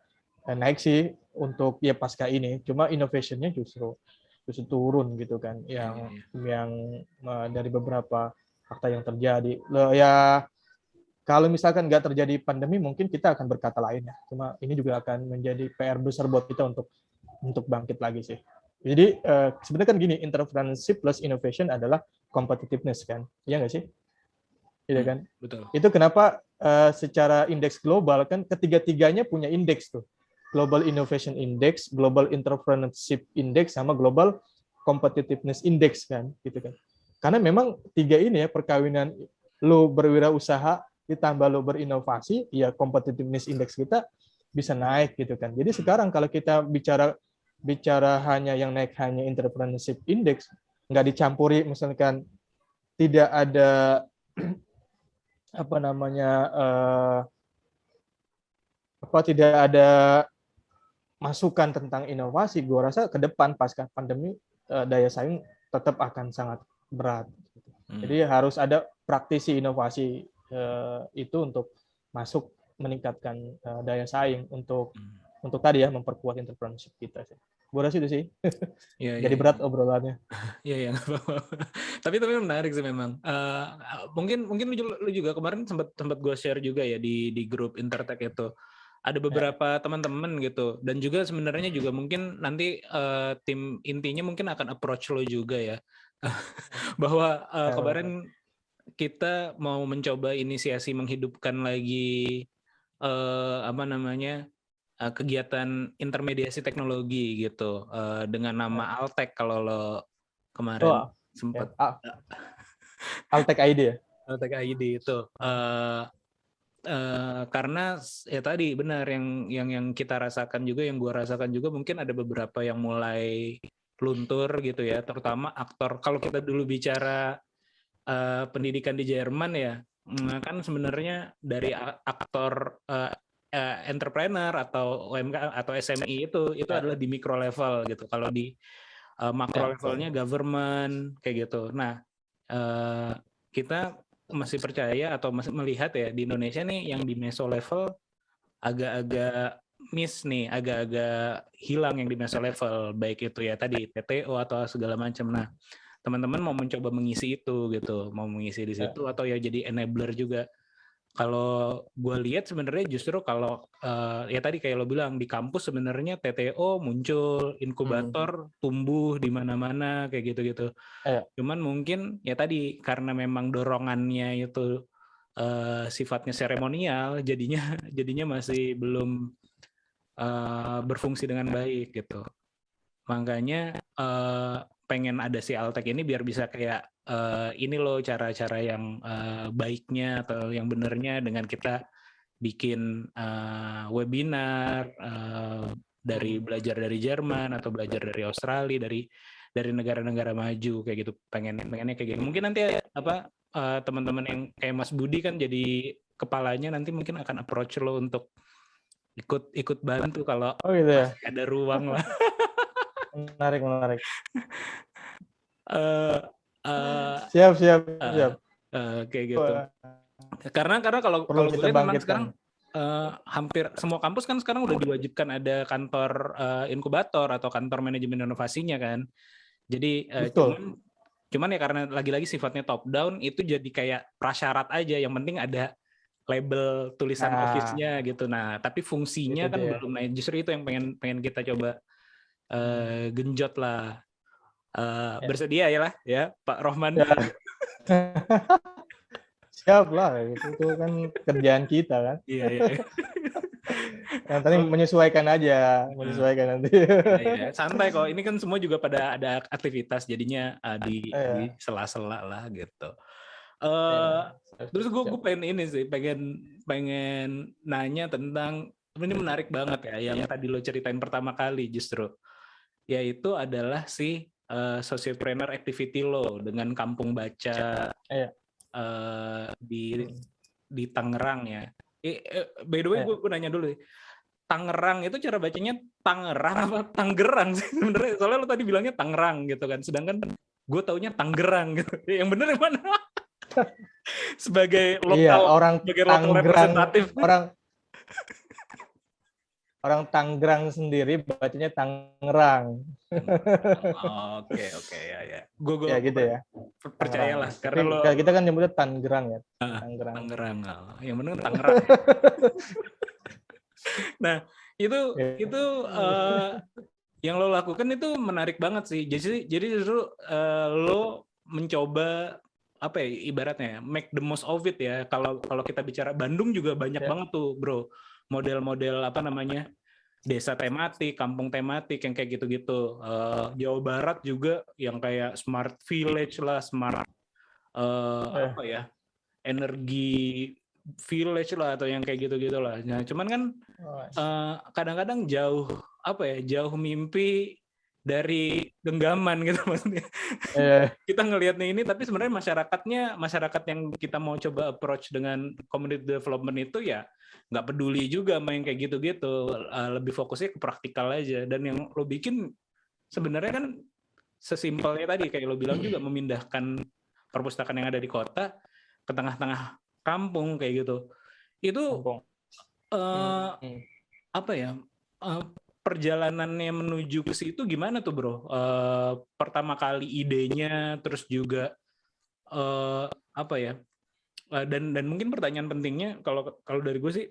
naik sih untuk ya pasca ini. Cuma innovationnya justru turun gitu kan. Yang dari beberapa fakta yang terjadi. Ya kalau misalkan nggak terjadi pandemi, mungkin kita akan berkata lain ya. Cuma ini juga akan menjadi PR besar buat kita untuk bangkit lagi sih. Jadi sebenarnya kan gini, entrepreneurship plus innovation adalah competitiveness kan, iya nggak sih? Iya kan? Betul. Itu kenapa secara indeks global kan ketiga-tiganya punya indeks tuh. Global Innovation Index, Global Entrepreneurship Index, sama Global Competitiveness Index kan, gitu kan. Karena memang tiga ini ya, perkawinan lo berwirausaha ditambah lo berinovasi, ya competitiveness index kita bisa naik gitu kan. Jadi sekarang kalau kita bicara hanya yang naik hanya entrepreneurship index, nggak dicampuri misalkan tidak ada tidak ada masukan tentang inovasi, gue rasa ke depan pasca pandemi daya saing tetap akan sangat berat. Jadi harus ada praktisi inovasi itu untuk masuk meningkatkan daya saing untuk tadi ya memperkuat entrepreneurship kita sih. Gue rasa itu sih. Jadi berat obrolannya. Iya nggak apa-apa. Tapi menarik sih memang. Mungkin lu juga kemarin sempat gue share juga ya di grup Intertech itu. Ada beberapa teman-teman gitu, dan juga sebenarnya juga mungkin nanti tim intinya mungkin akan approach lo juga ya. Bahwa kemarin kita mau mencoba inisiasi menghidupkan lagi kegiatan intermediasi teknologi gitu dengan nama Altek, kalau lo kemarin sempat Altek ID ya. Altek ID itu karena ya tadi benar yang kita rasakan juga, yang gua rasakan juga, mungkin ada beberapa yang mulai luntur gitu ya, terutama aktor. Kalau kita dulu bicara pendidikan di Jerman ya, kan sebenarnya dari aktor entrepreneur atau UMKM atau SMI itu adalah di mikro level gitu. Kalau di makro levelnya government kayak gitu. Nah, kita masih percaya atau masih melihat ya di Indonesia nih yang di meso level agak-agak miss nih, agak-agak hilang yang di meso level, baik itu ya tadi TTO atau segala macam. Nah, teman-teman mau mencoba mengisi itu gitu, mau mengisi di situ atau ya jadi enabler juga. Kalau gue lihat sebenarnya justru kalau ya tadi kayak lo bilang di kampus sebenarnya TTO muncul, inkubator tumbuh di mana-mana kayak gitu-gitu. Cuman mungkin ya tadi karena memang dorongannya itu sifatnya seremonial, jadinya masih belum berfungsi dengan baik gitu. Makanya pengen ada si Altek ini biar bisa kayak ini loh cara-cara yang baiknya atau yang benernya dengan kita bikin webinar dari belajar dari Jerman atau belajar dari Australia, dari negara-negara maju kayak gitu. Pengennya kayak gitu. Mungkin nanti teman-teman yang kayak Mas Budi kan jadi kepalanya, nanti mungkin akan approach lo untuk ikut bantu kalau gitu ya? masih ada ruang lah. Menarik. Siap. Kayak gitu. Karena kalau gue lihat memang sekarang hampir semua kampus kan sekarang udah diwajibkan ada kantor inkubator atau kantor manajemen inovasinya kan. Jadi cuman ya karena lagi-lagi sifatnya top down, itu jadi kayak prasyarat aja. Yang penting ada label tulisan office-nya gitu. Nah, tapi fungsinya kan belum. Nah, justru itu yang pengen kita coba genjot lah. Bersedia ya lah ya Pak Rohman. Siap lah, itu kan kerjaan kita kan. Iya. Yang tadi menyesuaikan nanti. Iya, santai kok. Ini kan semua juga pada ada aktivitas, jadinya di sela-sela lah gitu. Terus gue pengen nanya tentang, ini menarik banget ya yang tadi lo ceritain pertama kali justru, yaitu adalah si sociopreneur activity lo dengan kampung baca di Tangerang ya. By the way gue nanya dulu, Tangerang itu cara bacanya Tangerang apa Tanggerang sih sebenarnya? Soalnya lo tadi bilangnya Tangerang gitu kan, sedangkan gue taunya Tanggerang gitu. Yang bener yang mana? Sebagai lokal, sebagai lokal representatif. Orang Tangerang sendiri bacanya Tangerang. Oke ya. Gue gitu ya. Percayalah karena kita kan nyebutnya Tangerang ya. Tangerang. Yang benar Tangerang. Nah, itu yang lo lakukan itu menarik banget sih. Jadi justru lo mencoba ibaratnya make the most of it ya. Kalau kita bicara Bandung juga banyak banget tuh, bro. Model-model desa tematik, kampung tematik yang kayak gitu-gitu. Jawa Barat juga yang kayak smart village lah, smart energi village lah atau yang kayak gitu-gitu lah. Nah, cuman kan kadang-kadang jauh mimpi dari genggaman gitu maksudnya. Kita ngelihatnya ini, tapi sebenarnya masyarakat yang kita mau coba approach dengan community development itu ya nggak peduli juga main kayak gitu-gitu, lebih fokusnya ke praktikal aja. Dan yang lo bikin sebenarnya kan sesimpelnya tadi kayak lo bilang juga, memindahkan perpustakaan yang ada di kota ke tengah-tengah kampung kayak gitu. Itu perjalanannya menuju ke situ gimana tuh, bro? Pertama kali idenya, terus juga dan mungkin pertanyaan pentingnya kalau dari gue sih,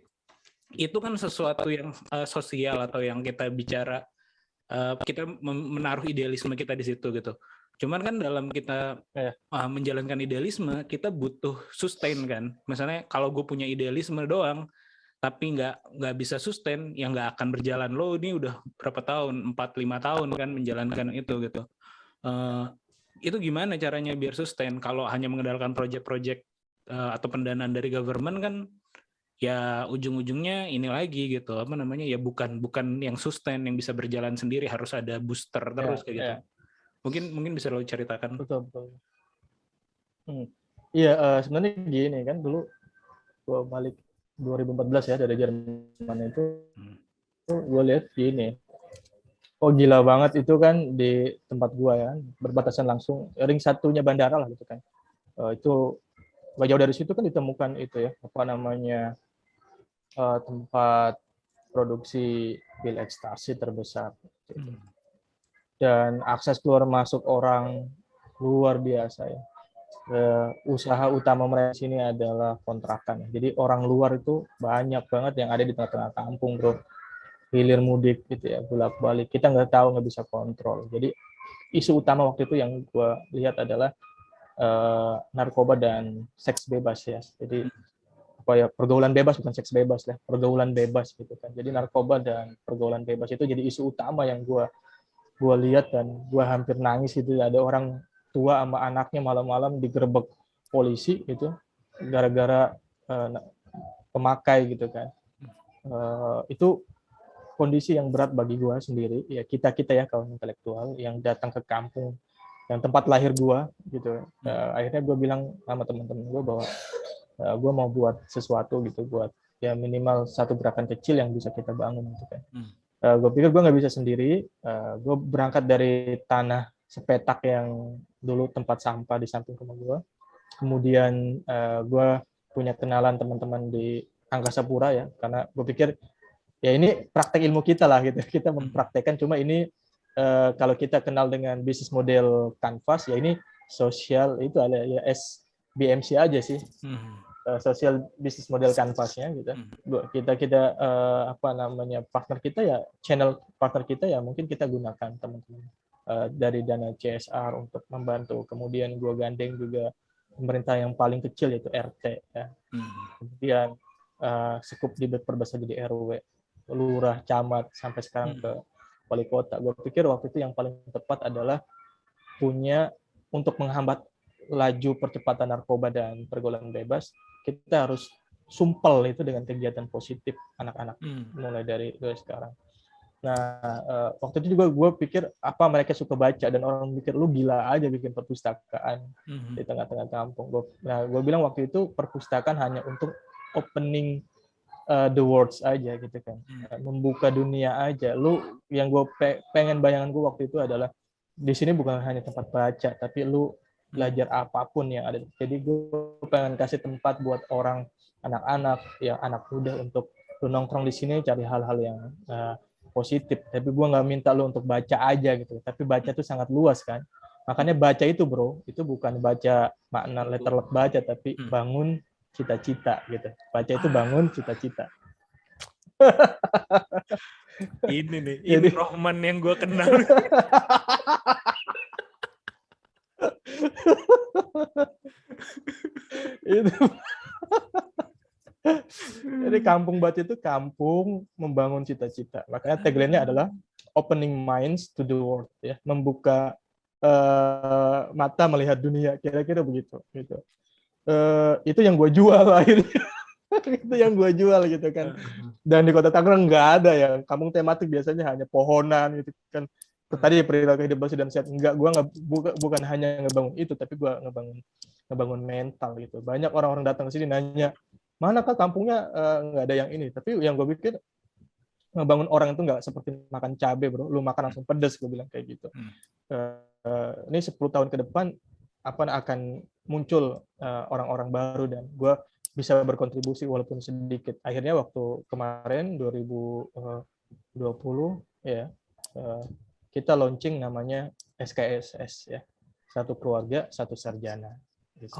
itu kan sesuatu yang sosial atau yang kita bicara, kita menaruh idealisme kita di situ gitu. Cuman kan dalam kita menjalankan idealisme, kita butuh sustain kan. Misalnya kalau gue punya idealisme doang, tapi nggak bisa sustain, yang nggak akan berjalan. Lo ini udah berapa tahun, 4-5 tahun kan menjalankan itu gitu. Itu gimana caranya biar sustain? Kalau hanya mengandalkan project-project atau pendanaan dari government kan, ya ujung-ujungnya ini lagi gitu, ya bukan yang sustain, yang bisa berjalan sendiri, harus ada booster terus kayak gitu. Mungkin bisa lo ceritakan. Betul. Iya, sebenarnya gini kan, dulu gue balik 2014 ya dari Jerman itu, gue lihat gini, oh gila banget itu kan di tempat gue ya, berbatasan langsung, ring satunya bandara lah gitu kan. Itu gak jauh dari situ kan ditemukan itu ya, apa namanya, tempat produksi pil ekstasi terbesar. Dan akses keluar masuk orang luar biasa ya. Usaha utama mereka di sini adalah kontrakan. Jadi orang luar itu banyak banget yang ada di tengah-tengah kampung, bro. Hilir mudik gitu ya, bolak-balik. Kita nggak tahu, nggak bisa kontrol. Jadi isu utama waktu itu yang gue lihat adalah narkoba dan seks bebas ya. Jadi apa ya, pergaulan bebas bukan seks bebas lah, pergaulan bebas gitu kan. Jadi narkoba dan pergaulan bebas itu jadi isu utama yang gue lihat dan gue hampir nangis itu. Ada orang tua sama anaknya malam-malam digerebek polisi itu gara-gara pemakai gitu kan. Itu kondisi yang berat bagi gue sendiri ya, kita ya kaum intelektual yang datang ke kampung yang tempat lahir gue gitu. Akhirnya gue bilang sama teman-teman gue bahwa gue mau buat sesuatu gitu, buat ya minimal satu gerakan kecil yang bisa kita bangun gitu kan. Gue pikir gue nggak bisa sendiri. Gue berangkat dari tanah sepetak yang dulu tempat sampah di samping rumah gue. Kemudian gue punya kenalan teman-teman di Angkasa Pura ya, karena gue pikir ya ini praktek ilmu kita lah gitu. Kita mempraktekkan, cuma ini kalau kita kenal dengan bisnis model Canvas ya, ini sosial itu ada ya, SBMC aja sih. Social business model Canvasnya gitu. Kita apa namanya, partner kita ya, channel partner kita ya, mungkin kita gunakan teman-teman dari dana CSR untuk membantu. Kemudian gue gandeng juga pemerintah yang paling kecil yaitu RT ya. Kemudian sekup dibet perbesar jadi RW, lurah, camat, sampai sekarang ke wali kota. Gue pikir waktu itu yang paling tepat adalah punya untuk menghambat laju percepatan narkoba dan pergaulan bebas, kita harus sumpel itu dengan kegiatan positif anak-anak mulai dari sekarang. Nah, waktu itu juga gue pikir apa mereka suka baca, dan orang mikir lu gila aja bikin perpustakaan di tengah-tengah kampung. Gue bilang waktu itu perpustakaan hanya untuk opening the worlds aja gitu kan, membuka dunia aja. Lu yang gue pengen, bayangan gue waktu itu adalah di sini bukan hanya tempat baca, tapi lu belajar apapun yang ada. Jadi gue pengen kasih tempat buat orang, anak-anak, yang anak muda untuk lu nongkrong di sini cari hal-hal yang positif. Tapi gue nggak minta lu untuk baca aja gitu. Tapi baca itu sangat luas kan. Makanya baca itu bro, itu bukan baca makna letter baca, tapi bangun cita-cita gitu. Baca itu bangun cita-cita. Ini nih, ini Rohman yang gue kenal. Itu. Jadi kampung baca itu kampung membangun cita-cita. Makanya tagline-nya adalah opening minds to the world ya, membuka mata melihat dunia, kira-kira begitu gitu. Itu yang gue jual akhirnya. Itu yang gue jual gitu kan. Dan di Kota Tangerang nggak ada ya, kampung tematik biasanya hanya pohonan gitu kan. Tadi perilaku hidup bersih dan sehat, enggak, gue bukan hanya ngebangun itu, tapi gue ngebangun mental gitu. Banyak orang-orang datang ke sini nanya, mana kah kampungnya nggak ada yang ini. Tapi yang gue pikir, ngebangun orang itu nggak seperti makan cabai bro, lu makan langsung pedes, gue bilang kayak gitu. Ini 10 tahun ke depan akan muncul orang-orang baru, dan gue bisa berkontribusi walaupun sedikit. Akhirnya waktu kemarin 2020 ya, kita launching namanya SKSS ya, satu keluarga satu sarjana. Gitu.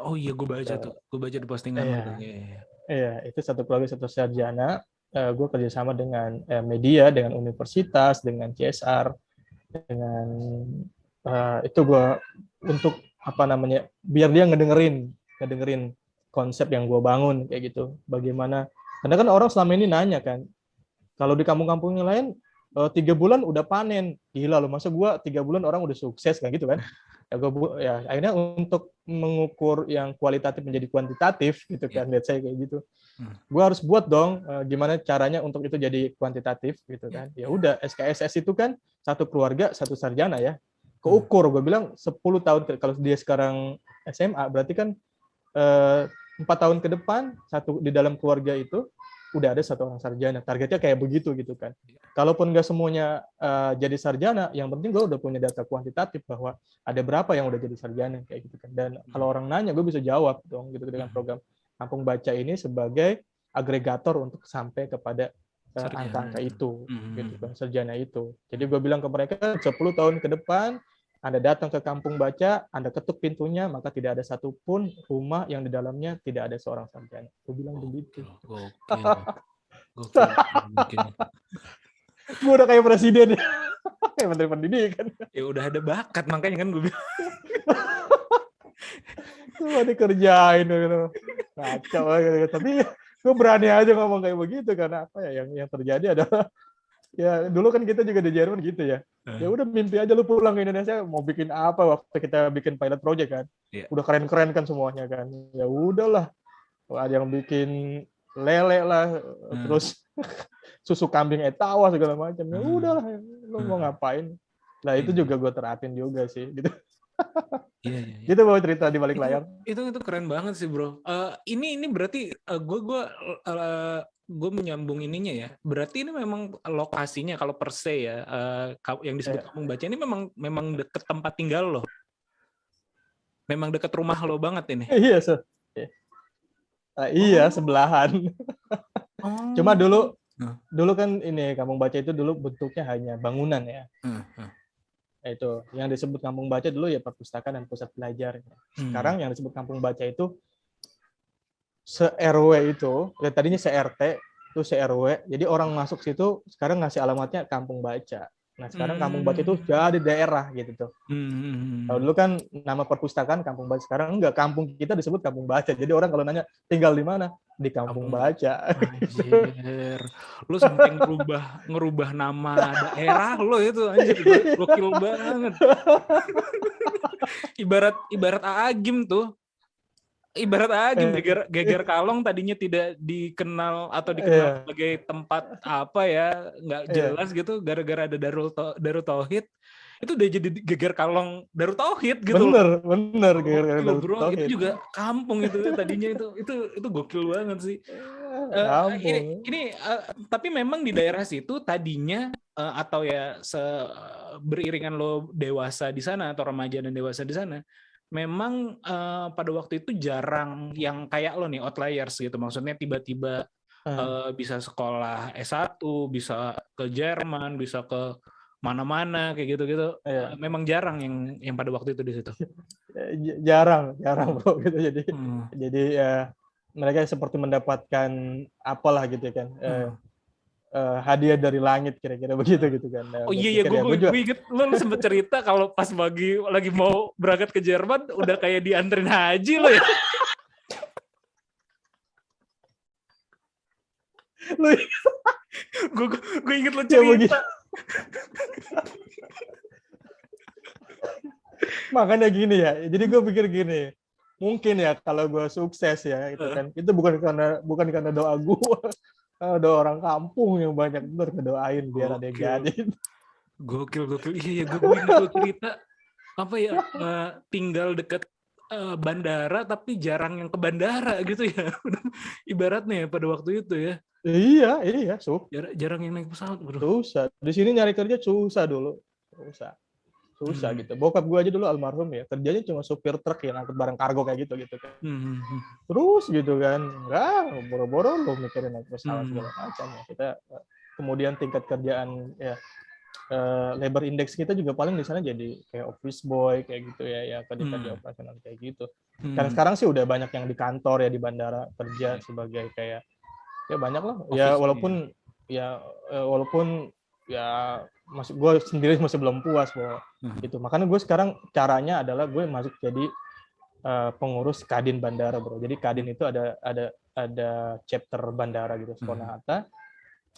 Oh iya, gue baca tuh, gue baca di postingan. Iya, itu satu keluarga satu sarjana. Gue kerjasama dengan media, dengan universitas, dengan CSR, dengan itu gue untuk apa namanya, biar dia ngedengerin konsep yang gue bangun kayak gitu. Bagaimana? Karena kan orang selama ini nanya kan, kalau di kampung-kampung yang lain 3 bulan udah panen, gila loh, masa gue 3 bulan orang udah sukses kan gitu kan. Ya akhirnya untuk mengukur yang kualitatif menjadi kuantitatif gitu kan, lihat saya kayak gitu. Gue harus buat dong gimana caranya untuk itu jadi kuantitatif gitu kan. Ya udah, SKSS itu kan satu keluarga satu sarjana ya. keukur. Gue bilang 10 tahun kalau dia sekarang SMA berarti kan 4 tahun ke depan di dalam keluarga itu udah ada 1 orang sarjana. Targetnya kayak begitu gitu kan. Kalaupun nggak semuanya jadi sarjana, yang penting gue udah punya data kuantitatif bahwa ada berapa yang udah jadi sarjana kayak gitu kan. Dan kalau orang nanya gue bisa jawab dong gitu dengan program Kampung Baca ini sebagai agregator untuk sampai kepada angka-angka itu, gitu kan, sarjana itu. Jadi gue bilang ke mereka 10 tahun ke depan Anda datang ke Kampung Baca, Anda ketuk pintunya, maka tidak ada satupun rumah yang di dalamnya tidak ada seorang sarjana. Gue bilang begitu. Gokil. Gue udah kayak presiden, kayak menteri pendidikan. Ya udah ada bakat, makanya kan gue bilang. Semua dikerjain gitu. Kacau gitu. Tapi gue berani aja ngomong kayak begitu karena apa ya yang terjadi adalah ya dulu kan kita juga di Jerman gitu ya. Ya udah mimpi aja lu pulang ke Indonesia mau bikin apa waktu kita bikin pilot project kan. Udah keren-keren kan semuanya kan. Ya udahlah. Ada yang bikin lele lah, terus susu kambing etawa segala macam. Ya udahlah, lu mau ngapain? Nah, itu juga gue terapin juga sih gitu. Iya. Gitu mau cerita di balik layar. Itu keren banget sih, Bro. Ini berarti gue menyambung ininya ya. Berarti ini memang lokasinya kalau per se ya, yang disebut Kampung Baca ini memang deket tempat tinggal lo. Memang deket rumah lo banget ini. Iya, iya, sebelahan. Cuma dulu kan ini Kampung Baca itu dulu bentuknya hanya bangunan ya. Itu yang disebut Kampung Baca dulu ya perpustakaan dan pusat belajar. Sekarang yang disebut Kampung Baca itu se-RW itu, ya tadinya se-RT, itu se-RW. Jadi orang masuk situ sekarang ngasih alamatnya Kampung Baca. Nah, sekarang Kampung Baca itu jadi daerah gitu tuh. Kalau dulu kan nama perpustakaan Kampung Baca, sekarang enggak, kampung kita disebut Kampung Baca. Jadi orang kalau nanya tinggal di mana? Di Kampung Baca. Anjir. Lu sampai ngerubah nama daerah lo itu anjir, gokil banget. Ibarat Agim tuh. Ibarat Agim Geger Kalong tadinya tidak dikenal atau dikenal sebagai tempat apa ya, nggak jelas gitu, gara-gara ada Darut Tauhid itu udah jadi Geger Kalong Darut Tauhid gitu. Bener Geger Darut Tauhid. Itu juga kampung itu tadinya itu gokil banget sih. Ini tapi memang di daerah situ tadinya atau ya beriringan lo dewasa di sana atau remaja dan dewasa di sana, memang pada waktu itu jarang yang kayak lo nih outliers gitu. Maksudnya tiba-tiba bisa sekolah S1, bisa ke Jerman, bisa ke mana-mana kayak gitu-gitu. Memang jarang yang pada waktu itu di situ. Jarang bro gitu. Jadi mereka seperti mendapatkan apalah gitu kan. Hadiah dari langit kira-kira begitu gitu kan. Oh iya, gue inget lo sempet cerita kalau pas lagi mau berangkat ke Jerman udah kayak dianterin haji lo ya. Gue inget lo cerita. Makanya gini ya. Jadi gue pikir gini. Mungkin ya kalau gue sukses ya itu kan. Itu bukan karena doa gue. Ada orang kampung yang banyak bener ngedoain biar ada yang jadi. Gokil. Iya, gue ingat cerita apa ya, tinggal deket bandara tapi jarang yang ke bandara gitu ya. Ibaratnya ya pada waktu itu ya. Iya. Jarang yang naik pesawat, bro. Susah. Di sini nyari kerja susah dulu. Susah gitu. Bokap gue aja dulu almarhum ya, kerjanya cuma supir truk yang angkut barang kargo kayak gitu kan. Terus gitu kan, enggak, boro-boro lo mikirin naik pesawat segala macam ya. Kita kemudian tingkat kerjaan ya, labor index kita juga paling di sana jadi kayak office boy kayak gitu ya kerja operasional kayak gitu. Dan sekarang sih udah banyak yang di kantor ya, di bandara kerja sebagai kayak ya banyak lah. Ya walaupun masih gue sendiri masih belum puas bahwa gitu. Makanya gue sekarang caranya adalah gue masuk jadi pengurus Kadin Bandara, bro. Jadi Kadin itu ada chapter bandara gitu, Soekarno-Hatta.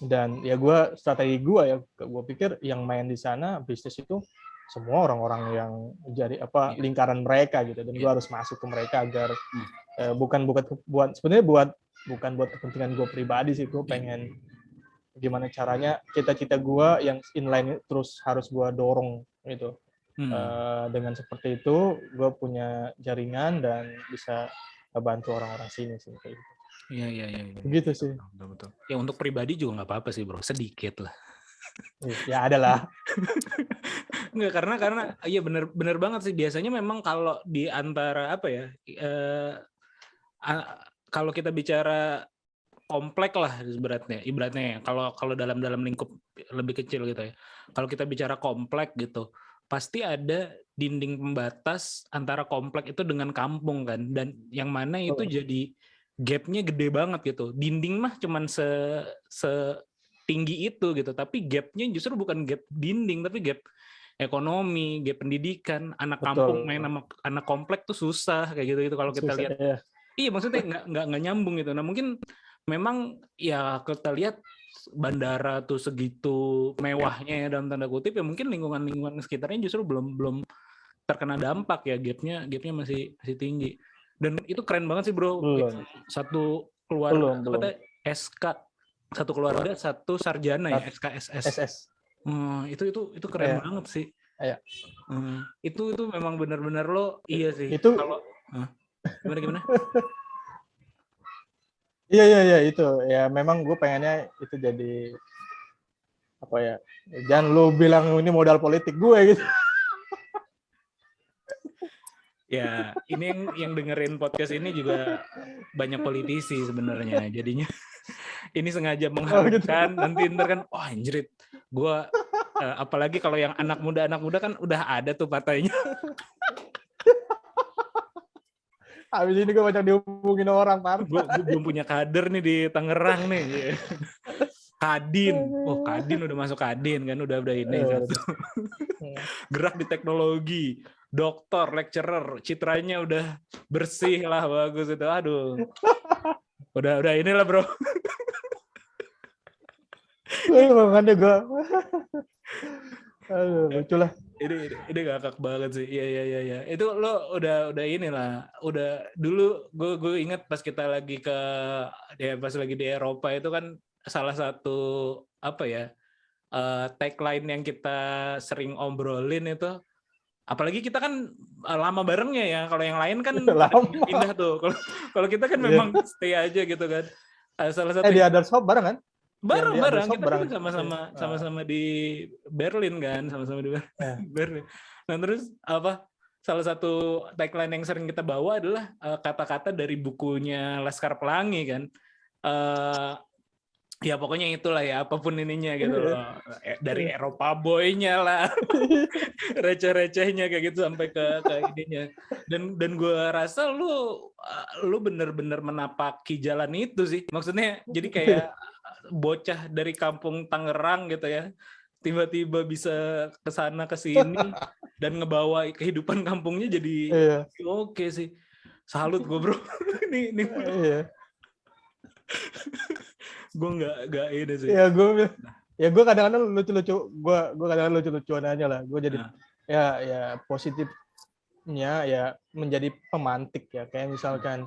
Dan ya strategi gue pikir yang main di sana bisnis itu semua orang-orang yang jadi lingkaran mereka gitu. Dan gue harus masuk ke mereka agar bukan buat kepentingan gue pribadi sih. Gue pengen gimana caranya cita-cita gue yang inline terus harus gue dorong gitu. Dengan seperti itu gue punya jaringan dan bisa bantu orang-orang sini sih kayak gitu. Iya. Begitu sih. Betul. Ya untuk pribadi juga nggak apa-apa sih bro, sedikit lah. Ya ada lah. Nggak, karena iya bener banget sih. Biasanya memang kalau di antara apa ya, kalau kita bicara komplek lah ibaratnya ya. Kalau dalam lingkup lebih kecil gitu ya. Kalau kita bicara komplek gitu, pasti ada dinding pembatas antara komplek itu dengan kampung kan, dan yang mana itu jadi gapnya gede banget gitu. Dinding mah cuman setinggi itu gitu, tapi gapnya justru bukan gap dinding, tapi gap ekonomi, gap pendidikan. Anak kampung main sama anak komplek tuh susah kayak gitu kalau kita lihat. Ya. Iya, maksudnya nggak nyambung gitu. Nah mungkin memang ya kita lihat bandara tuh segitu mewahnya ya dalam tanda kutip, ya mungkin lingkungan sekitarnya justru belum terkena dampak ya, gapnya masih tinggi. Dan itu keren banget sih bro. Satu keluarga SK, satu keluarga satu sarjana ya, SKSS. Itu keren banget sih. Itu memang benar-benar lo iya sih. Itu kalau gimana? Iya itu ya, memang gue pengennya itu jadi apa ya, jangan lu bilang ini modal politik gue gitu. Ya ini yang dengerin podcast ini juga banyak politisi sebenarnya, jadinya ini sengaja mengharapkan nanti ntar kan wah anjrit gue apalagi kalau yang anak muda kan udah ada tuh partainya. Habis ini gue banyak dihubungin orang, Pak. Gue belum punya kader nih di Tangerang nih. Kadin udah masuk Kadin kan, udah ini satu. Gerak di teknologi, dokter, lecturer, citranya udah bersih lah, bagus itu. Aduh. Udah inilah, bro. Makanya gue. Aduh, lucu lah. Ini ngakak banget sih. Iya. Itu lo udah inilah. Udah dulu gue ingat pas kita lagi pas lagi di Eropa itu kan salah satu apa ya, tagline yang kita sering obrolin itu, apalagi kita kan lama barengnya ya. Kalau yang lain kan pindah tuh. Kalau kita kan memang stay aja gitu kan. Salah satu di Other Shop bareng kan? Bareng kita kan sama-sama di Berlin kan, sama-sama di Berlin. Nah terus salah satu tagline yang sering kita bawa adalah kata-kata dari bukunya Laskar Pelangi kan. Ya pokoknya itulah ya, apapun ininya gitu loh. Dari Eropa boy-nya lah, receh-recehnya kayak gitu sampai ke ininya. Dan gue rasa lu bener-bener menapaki jalan itu sih. Maksudnya jadi kayak bocah dari kampung Tangerang gitu ya, tiba-tiba bisa kesana kesini dan ngebawa kehidupan kampungnya jadi oke sih. Salut gue bro. Ini gue nggak ini sih. Gue kadang-kadang lucu-lucuan aja lah. Gue jadi ya positifnya ya menjadi pemantik ya, kayak misalkan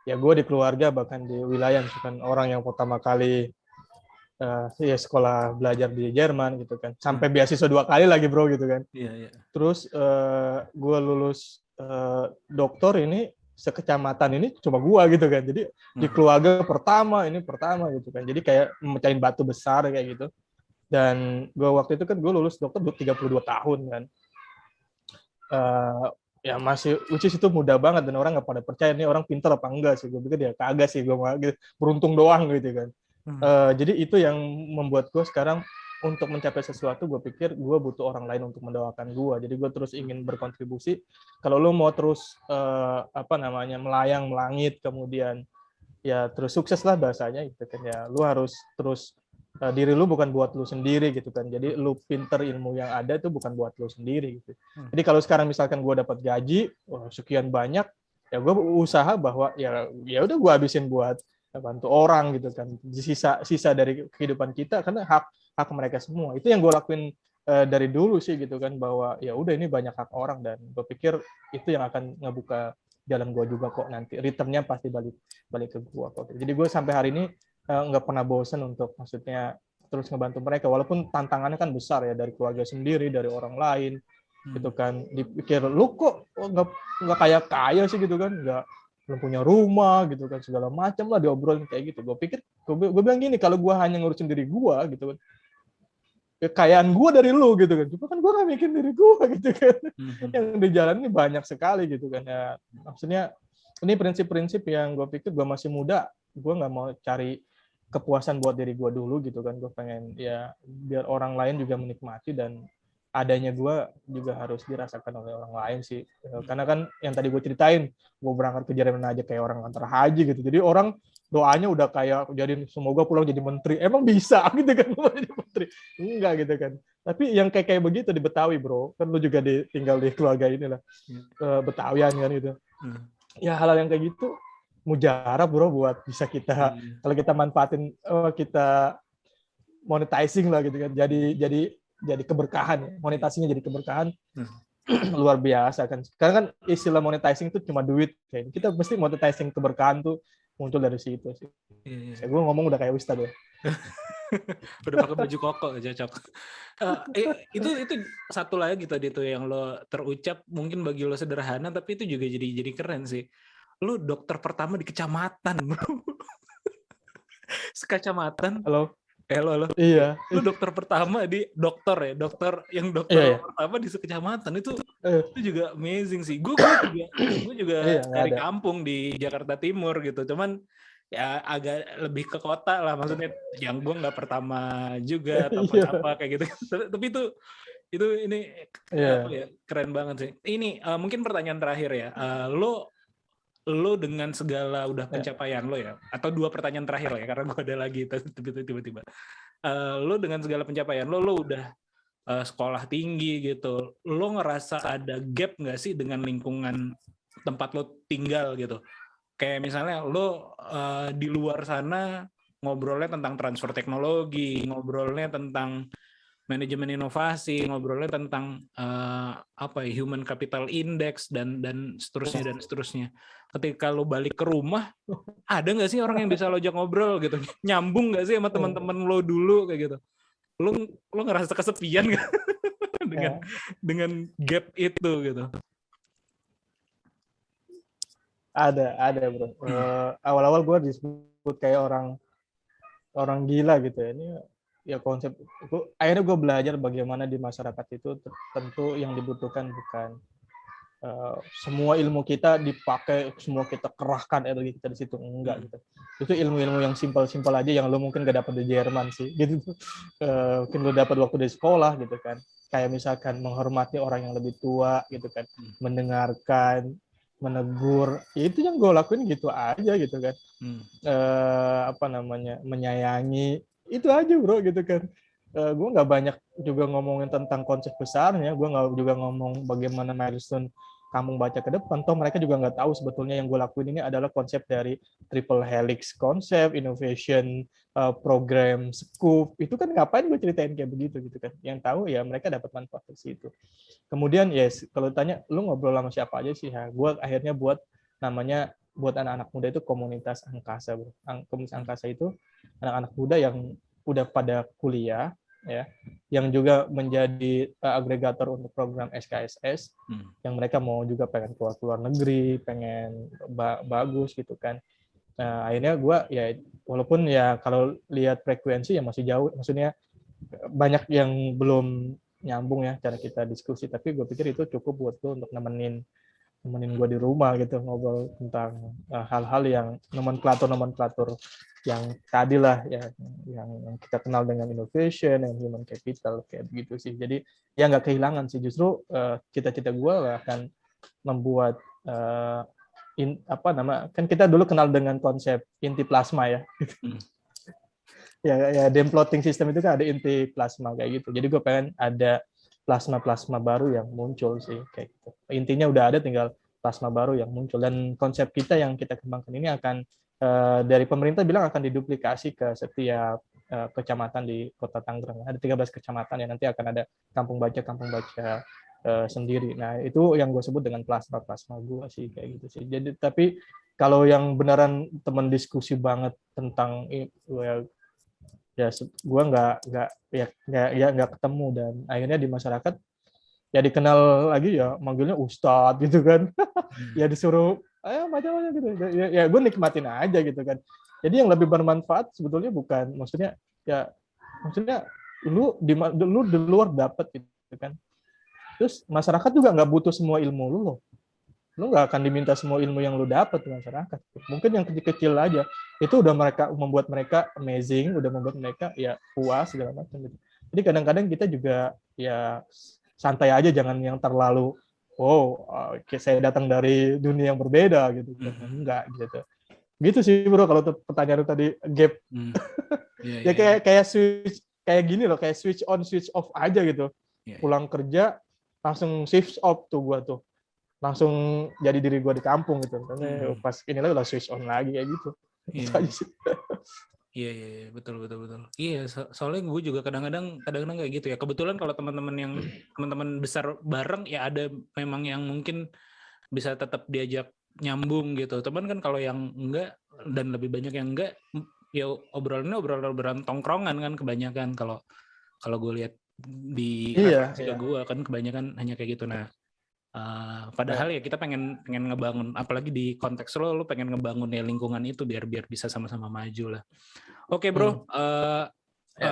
ya gue di keluarga bahkan di wilayah misalkan orang yang pertama kali sekolah belajar di Jerman gitu kan, sampai beasiswa 2 kali lagi bro gitu kan. Terus gue lulus doktor ini sekecamatan ini cuma gua gitu kan, jadi di keluarga pertama gitu kan, jadi kayak mecahin batu besar kayak gitu. Dan gua waktu itu kan gue lulus dokter 32 tahun kan, ya masih which is itu muda banget dan orang nggak pada percaya nih orang pintar apa enggak sih. Gue pikir ya kagak sih, gue gitu, beruntung doang gitu kan. Jadi itu yang membuat gue sekarang untuk mencapai sesuatu, gue pikir gue butuh orang lain untuk mendoakan gue. Jadi gue terus ingin berkontribusi. Kalau lo mau terus melayang melangit, kemudian ya terus sukses lah bahasanya gitu kan ya, lo harus terus diri lu bukan buat lu sendiri gitu kan. Jadi lu pinter, ilmu yang ada itu bukan buat lu sendiri gitu. Jadi kalau sekarang misalkan gue dapat gaji sekian banyak, ya gue usaha bahwa ya udah gue habisin buat bantu orang gitu kan. Sisa dari kehidupan kita karena hak mereka semua. Itu yang gue lakuin dari dulu sih gitu kan, bahwa ya udah ini banyak hak orang, dan gue pikir itu yang akan ngebuka jalan gue juga kok, nanti returnnya pasti balik ke gue kok. Jadi gue sampai hari ini nggak pernah bosan untuk maksudnya terus ngebantu mereka, walaupun tantangannya kan besar ya, dari keluarga sendiri, dari orang lain, gitu kan. Dipikir lu kok nggak kaya sih gitu kan, nggak belum punya rumah gitu kan, segala macam lah diobrolin kayak gitu. Gue pikir gue bilang gini, kalau gue hanya ngurusin diri gue gitu kan, kekayaan gue dari lu gitu kan, cuma kan gue gak mikir diri gue gitu kan. Yang di jalan ini banyak sekali gitu kan ya. Maksudnya ini prinsip-prinsip yang gue pikir gue masih muda, gue nggak mau cari kepuasan buat diri gue dulu gitu kan. Gue pengen ya biar orang lain juga menikmati, dan adanya gue juga harus dirasakan oleh orang lain sih. Karena kan yang tadi gue ceritain, gue berangkat ke Jerman aja kayak orang antar haji gitu. Jadi orang doanya udah kayak jadi semoga pulang jadi menteri. Emang bisa gitu kan jadi menteri? Enggak gitu kan. Tapi yang kayak begitu di Betawi, bro. Kan lu juga tinggal di keluarga inilah. Betawian kan gitu. Ya hal-hal yang kayak gitu mujarab, bro, buat bisa kita kalau kita manfaatin, kita monetizing lah gitu kan. Jadi keberkahan, monetasinya jadi keberkahan. Luar biasa kan. Karena kan istilah monetizing itu cuma duit kayak. Kita mesti monetizing keberkahan tuh muncul dari situ sih. Gue ngomong udah kayak ustad ya. Udah pakai baju koko cocok. Itu satu lagi tadi tuh yang lo terucap, mungkin bagi lo sederhana tapi itu juga jadi keren sih. Lo dokter pertama di kecamatan, bro. Sekecamatan. Halo. Halo. Iya. Lu dokter pertama di dokter pertama di sekecamatan itu juga amazing sih. Gue juga dari kampung di Jakarta Timur gitu. Cuman ya agak lebih ke kota lah, maksudnya yang gue nggak pertama juga atau apa kayak gitu. Tapi itu ini apa ya, keren banget sih. Ini mungkin pertanyaan terakhir ya. Lo dengan segala udah pencapaian lo ya, atau 2 pertanyaan terakhir ya, karena gue ada lagi tiba-tiba. Lo dengan segala pencapaian lo udah sekolah tinggi gitu, lo ngerasa ada gap nggak sih dengan lingkungan tempat lo tinggal gitu? Kayak misalnya lo di luar sana ngobrolnya tentang transfer teknologi, ngobrolnya tentang manajemen inovasi, ngobrolnya tentang human capital index dan seterusnya. Ketika lo balik ke rumah, ada nggak sih orang yang bisa lo ajak ngobrol gitu? Nyambung nggak sih sama teman-teman lo dulu kayak gitu? Lo ngerasa kesepian nggak dengan gap itu gitu? Ada bro. Awal-awal gue disebut kayak orang gila gitu ya. Ini ya konsep. Akhirnya gue belajar bagaimana di masyarakat itu tentu yang dibutuhkan bukan semua ilmu kita dipakai, semua kita kerahkan energi kita di situ, enggak gitu. Itu ilmu-ilmu yang simpel-simpel aja yang lo mungkin gak dapat di Jerman sih gitu. Mungkin lo dapat waktu di sekolah gitu kan. Kayak misalkan menghormati orang yang lebih tua gitu kan, mendengarkan, menegur, ya itu yang gue lakuin gitu aja gitu kan. Menyayangi, itu aja bro gitu kan. Gue nggak banyak juga ngomongin tentang konsep besarnya, gue nggak juga ngomong bagaimana milestone kampung baca ke depan. Toh mereka juga nggak tahu sebetulnya yang gue lakuin ini adalah konsep dari triple helix konsep, innovation program, scoop. Itu kan ngapain gue ceritain kayak begitu gitu kan. Yang tahu ya mereka dapat manfaat dari situ. Kemudian kalau tanya lu ngobrol sama siapa aja sih, gue akhirnya buat anak-anak muda itu komunitas angkasa, bro. Komunitas angkasa itu anak-anak muda yang udah pada kuliah ya, yang juga menjadi agregator untuk program SKSS, yang mereka mau juga pengen keluar negeri, pengen bagus gitu kan. Nah, akhirnya gue ya walaupun ya kalau lihat frekuensi ya masih jauh, maksudnya banyak yang belum nyambung ya cara kita diskusi, tapi gue pikir itu cukup buat gue untuk nemenin gue di rumah gitu, ngobrol tentang hal-hal yang nomenklatur yang tadi lah ya, yang kita kenal dengan innovation, yang human capital kayak begitu sih. Jadi ya nggak kehilangan sih, justru cita-cita gue akan membuat kan kita dulu kenal dengan konsep inti plasma ya. ya Dam plotting system itu kan ada inti plasma kayak gitu. Jadi gue pengen ada plasma baru yang muncul sih kayak gitu. Intinya udah ada, tinggal plasma baru yang muncul, dan konsep kita yang kita kembangkan ini akan dari pemerintah bilang akan diduplikasi ke setiap kecamatan di Kota Tangerang. Ada 13 kecamatan yang nanti akan ada kampung baca sendiri. Nah, itu yang gue sebut dengan plasma gue sih kayak gitu sih. Jadi tapi kalau yang beneran teman diskusi banget tentang ya gue nggak ketemu, dan akhirnya di masyarakat ya dikenal lagi ya manggilnya Ustadz gitu kan. Ya disuruh macam-macam gitu. Ya gue nikmatin aja gitu kan. Jadi yang lebih bermanfaat sebetulnya bukan maksudnya lu di luar dapat gitu kan. Terus masyarakat juga nggak butuh semua ilmu lu loh. Lu nggak akan diminta semua ilmu yang lu dapat di masyarakat. Mungkin yang kecil-kecil aja itu udah membuat mereka amazing, udah membuat mereka ya puas segala macam gitu. Jadi kadang-kadang kita juga ya santai aja, jangan yang terlalu saya datang dari dunia yang berbeda gitu. Enggak gitu. Gitu sih bro, kalau pertanyaan lu tadi gap. Ya kayak switch kayak gini loh, kayak switch on switch off aja gitu. Pulang kerja langsung switch off tuh gua tuh. Langsung jadi diri gue di kampung gitu. Karena pas ini lagi udah switch on lagi kayak gitu. Iya, betul. Iya, soalnya gue juga kadang-kadang kayak gitu ya. Kebetulan kalau teman-teman besar bareng ya ada memang yang mungkin bisa tetap diajak nyambung gitu. Teman kan kalau yang enggak dan lebih banyak yang enggak, ya obrolan tongkrongan kan kebanyakan kalau gue lihat di referensi ke gue kan kebanyakan hanya kayak gitu. Nah, padahal ya kita pengen ngebangun, apalagi di konteks lo pengen ngebangun ya lingkungan itu biar bisa sama-sama maju lah. Oke bro,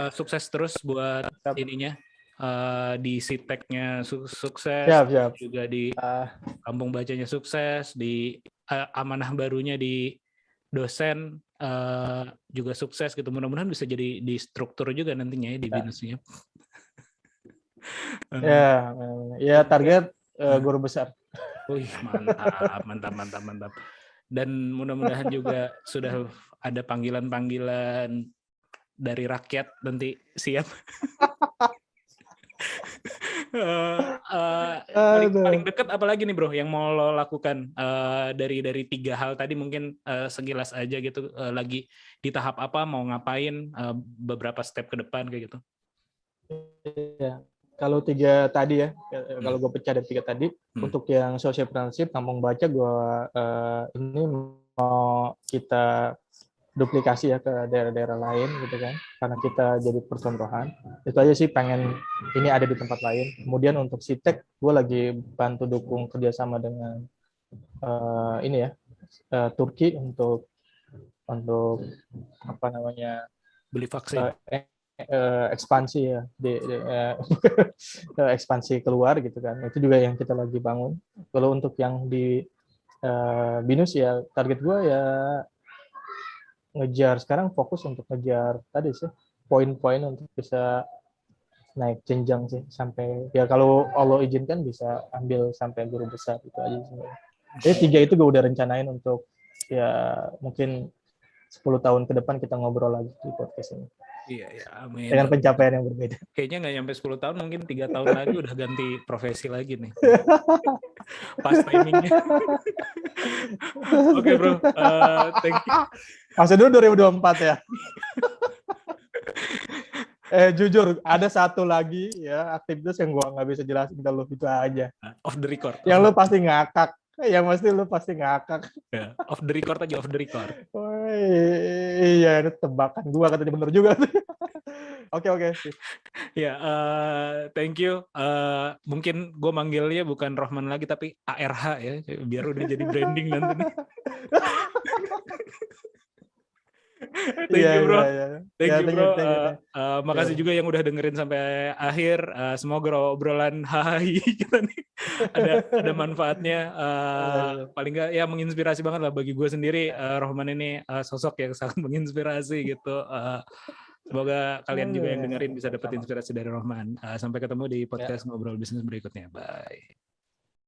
sukses terus buat ininya di SITEK-nya sukses, siap. juga di kampung bacanya sukses, di amanah barunya di dosen juga sukses gitu. Mudah-mudahan bisa jadi di struktur juga nantinya ya di binusnya. Ya target guru besar. Wih, mantap. Dan mudah-mudahan juga sudah ada panggilan-panggilan dari rakyat nanti siap. Paling dekat apalagi nih bro yang mau lo lakukan dari 3 hal tadi mungkin sekilas aja gitu, lagi di tahap apa, mau ngapain, beberapa step ke depan kayak gitu. Ya. Kalau 3 tadi ya, kalau gue pecah dari 3 tadi, untuk yang socialpreneurship, kampung baca gue ini mau kita duplikasi ya ke daerah-daerah lain gitu kan, karena kita jadi percontohan. Itu aja sih, pengen ini ada di tempat lain. Kemudian untuk SITEK, gue lagi bantu dukung kerjasama dengan ini ya, Turki untuk apa namanya, beli vaksin. Ekspansi ya, ekspansi keluar gitu kan. Itu juga yang kita lagi bangun. Kalau untuk yang di binus ya, target gue ya ngejar, sekarang fokus untuk ngejar tadi sih poin-poin untuk bisa naik jenjang sih, sampai ya kalau Allah izinkan bisa ambil sampai guru besar, itu aja sebenarnya. Jadi 3 itu gue udah rencanain untuk ya mungkin 10 tahun ke depan kita ngobrol lagi di podcast ini. Iya, amin. Dengan pencapaian yang berbeda. Kayaknya nggak nyampe 10 tahun, mungkin 3 tahun lagi udah ganti profesi lagi nih. Pas timingnya. Oke bro, thank you. Masih dulu 2024 ya. Jujur, ada satu lagi ya aktivitas yang gua nggak bisa jelasin ke lu, itu aja. Off the record. Yang lu pasti ngakak. Lu pasti ngakak. Ya, off the record aja, off the record. Oh, iya, itu tebakan gua, katanya bener juga. Oke. Ya, thank you. Mungkin gue manggilnya bukan Rohman lagi, tapi ARH ya, biar udah jadi branding nanti nih. Thank you bro. Thank you bro. Makasih juga yang udah dengerin sampai akhir. Semoga obrolan hai kita nih ada manfaatnya. Paling nggak ya menginspirasi banget lah bagi gue sendiri. Rohman ini sosok yang sangat menginspirasi gitu. Semoga kalian juga yang dengerin bisa dapat inspirasi dari Rohman. Sampai ketemu di podcast Ngobrol Bisnis berikutnya. Bye.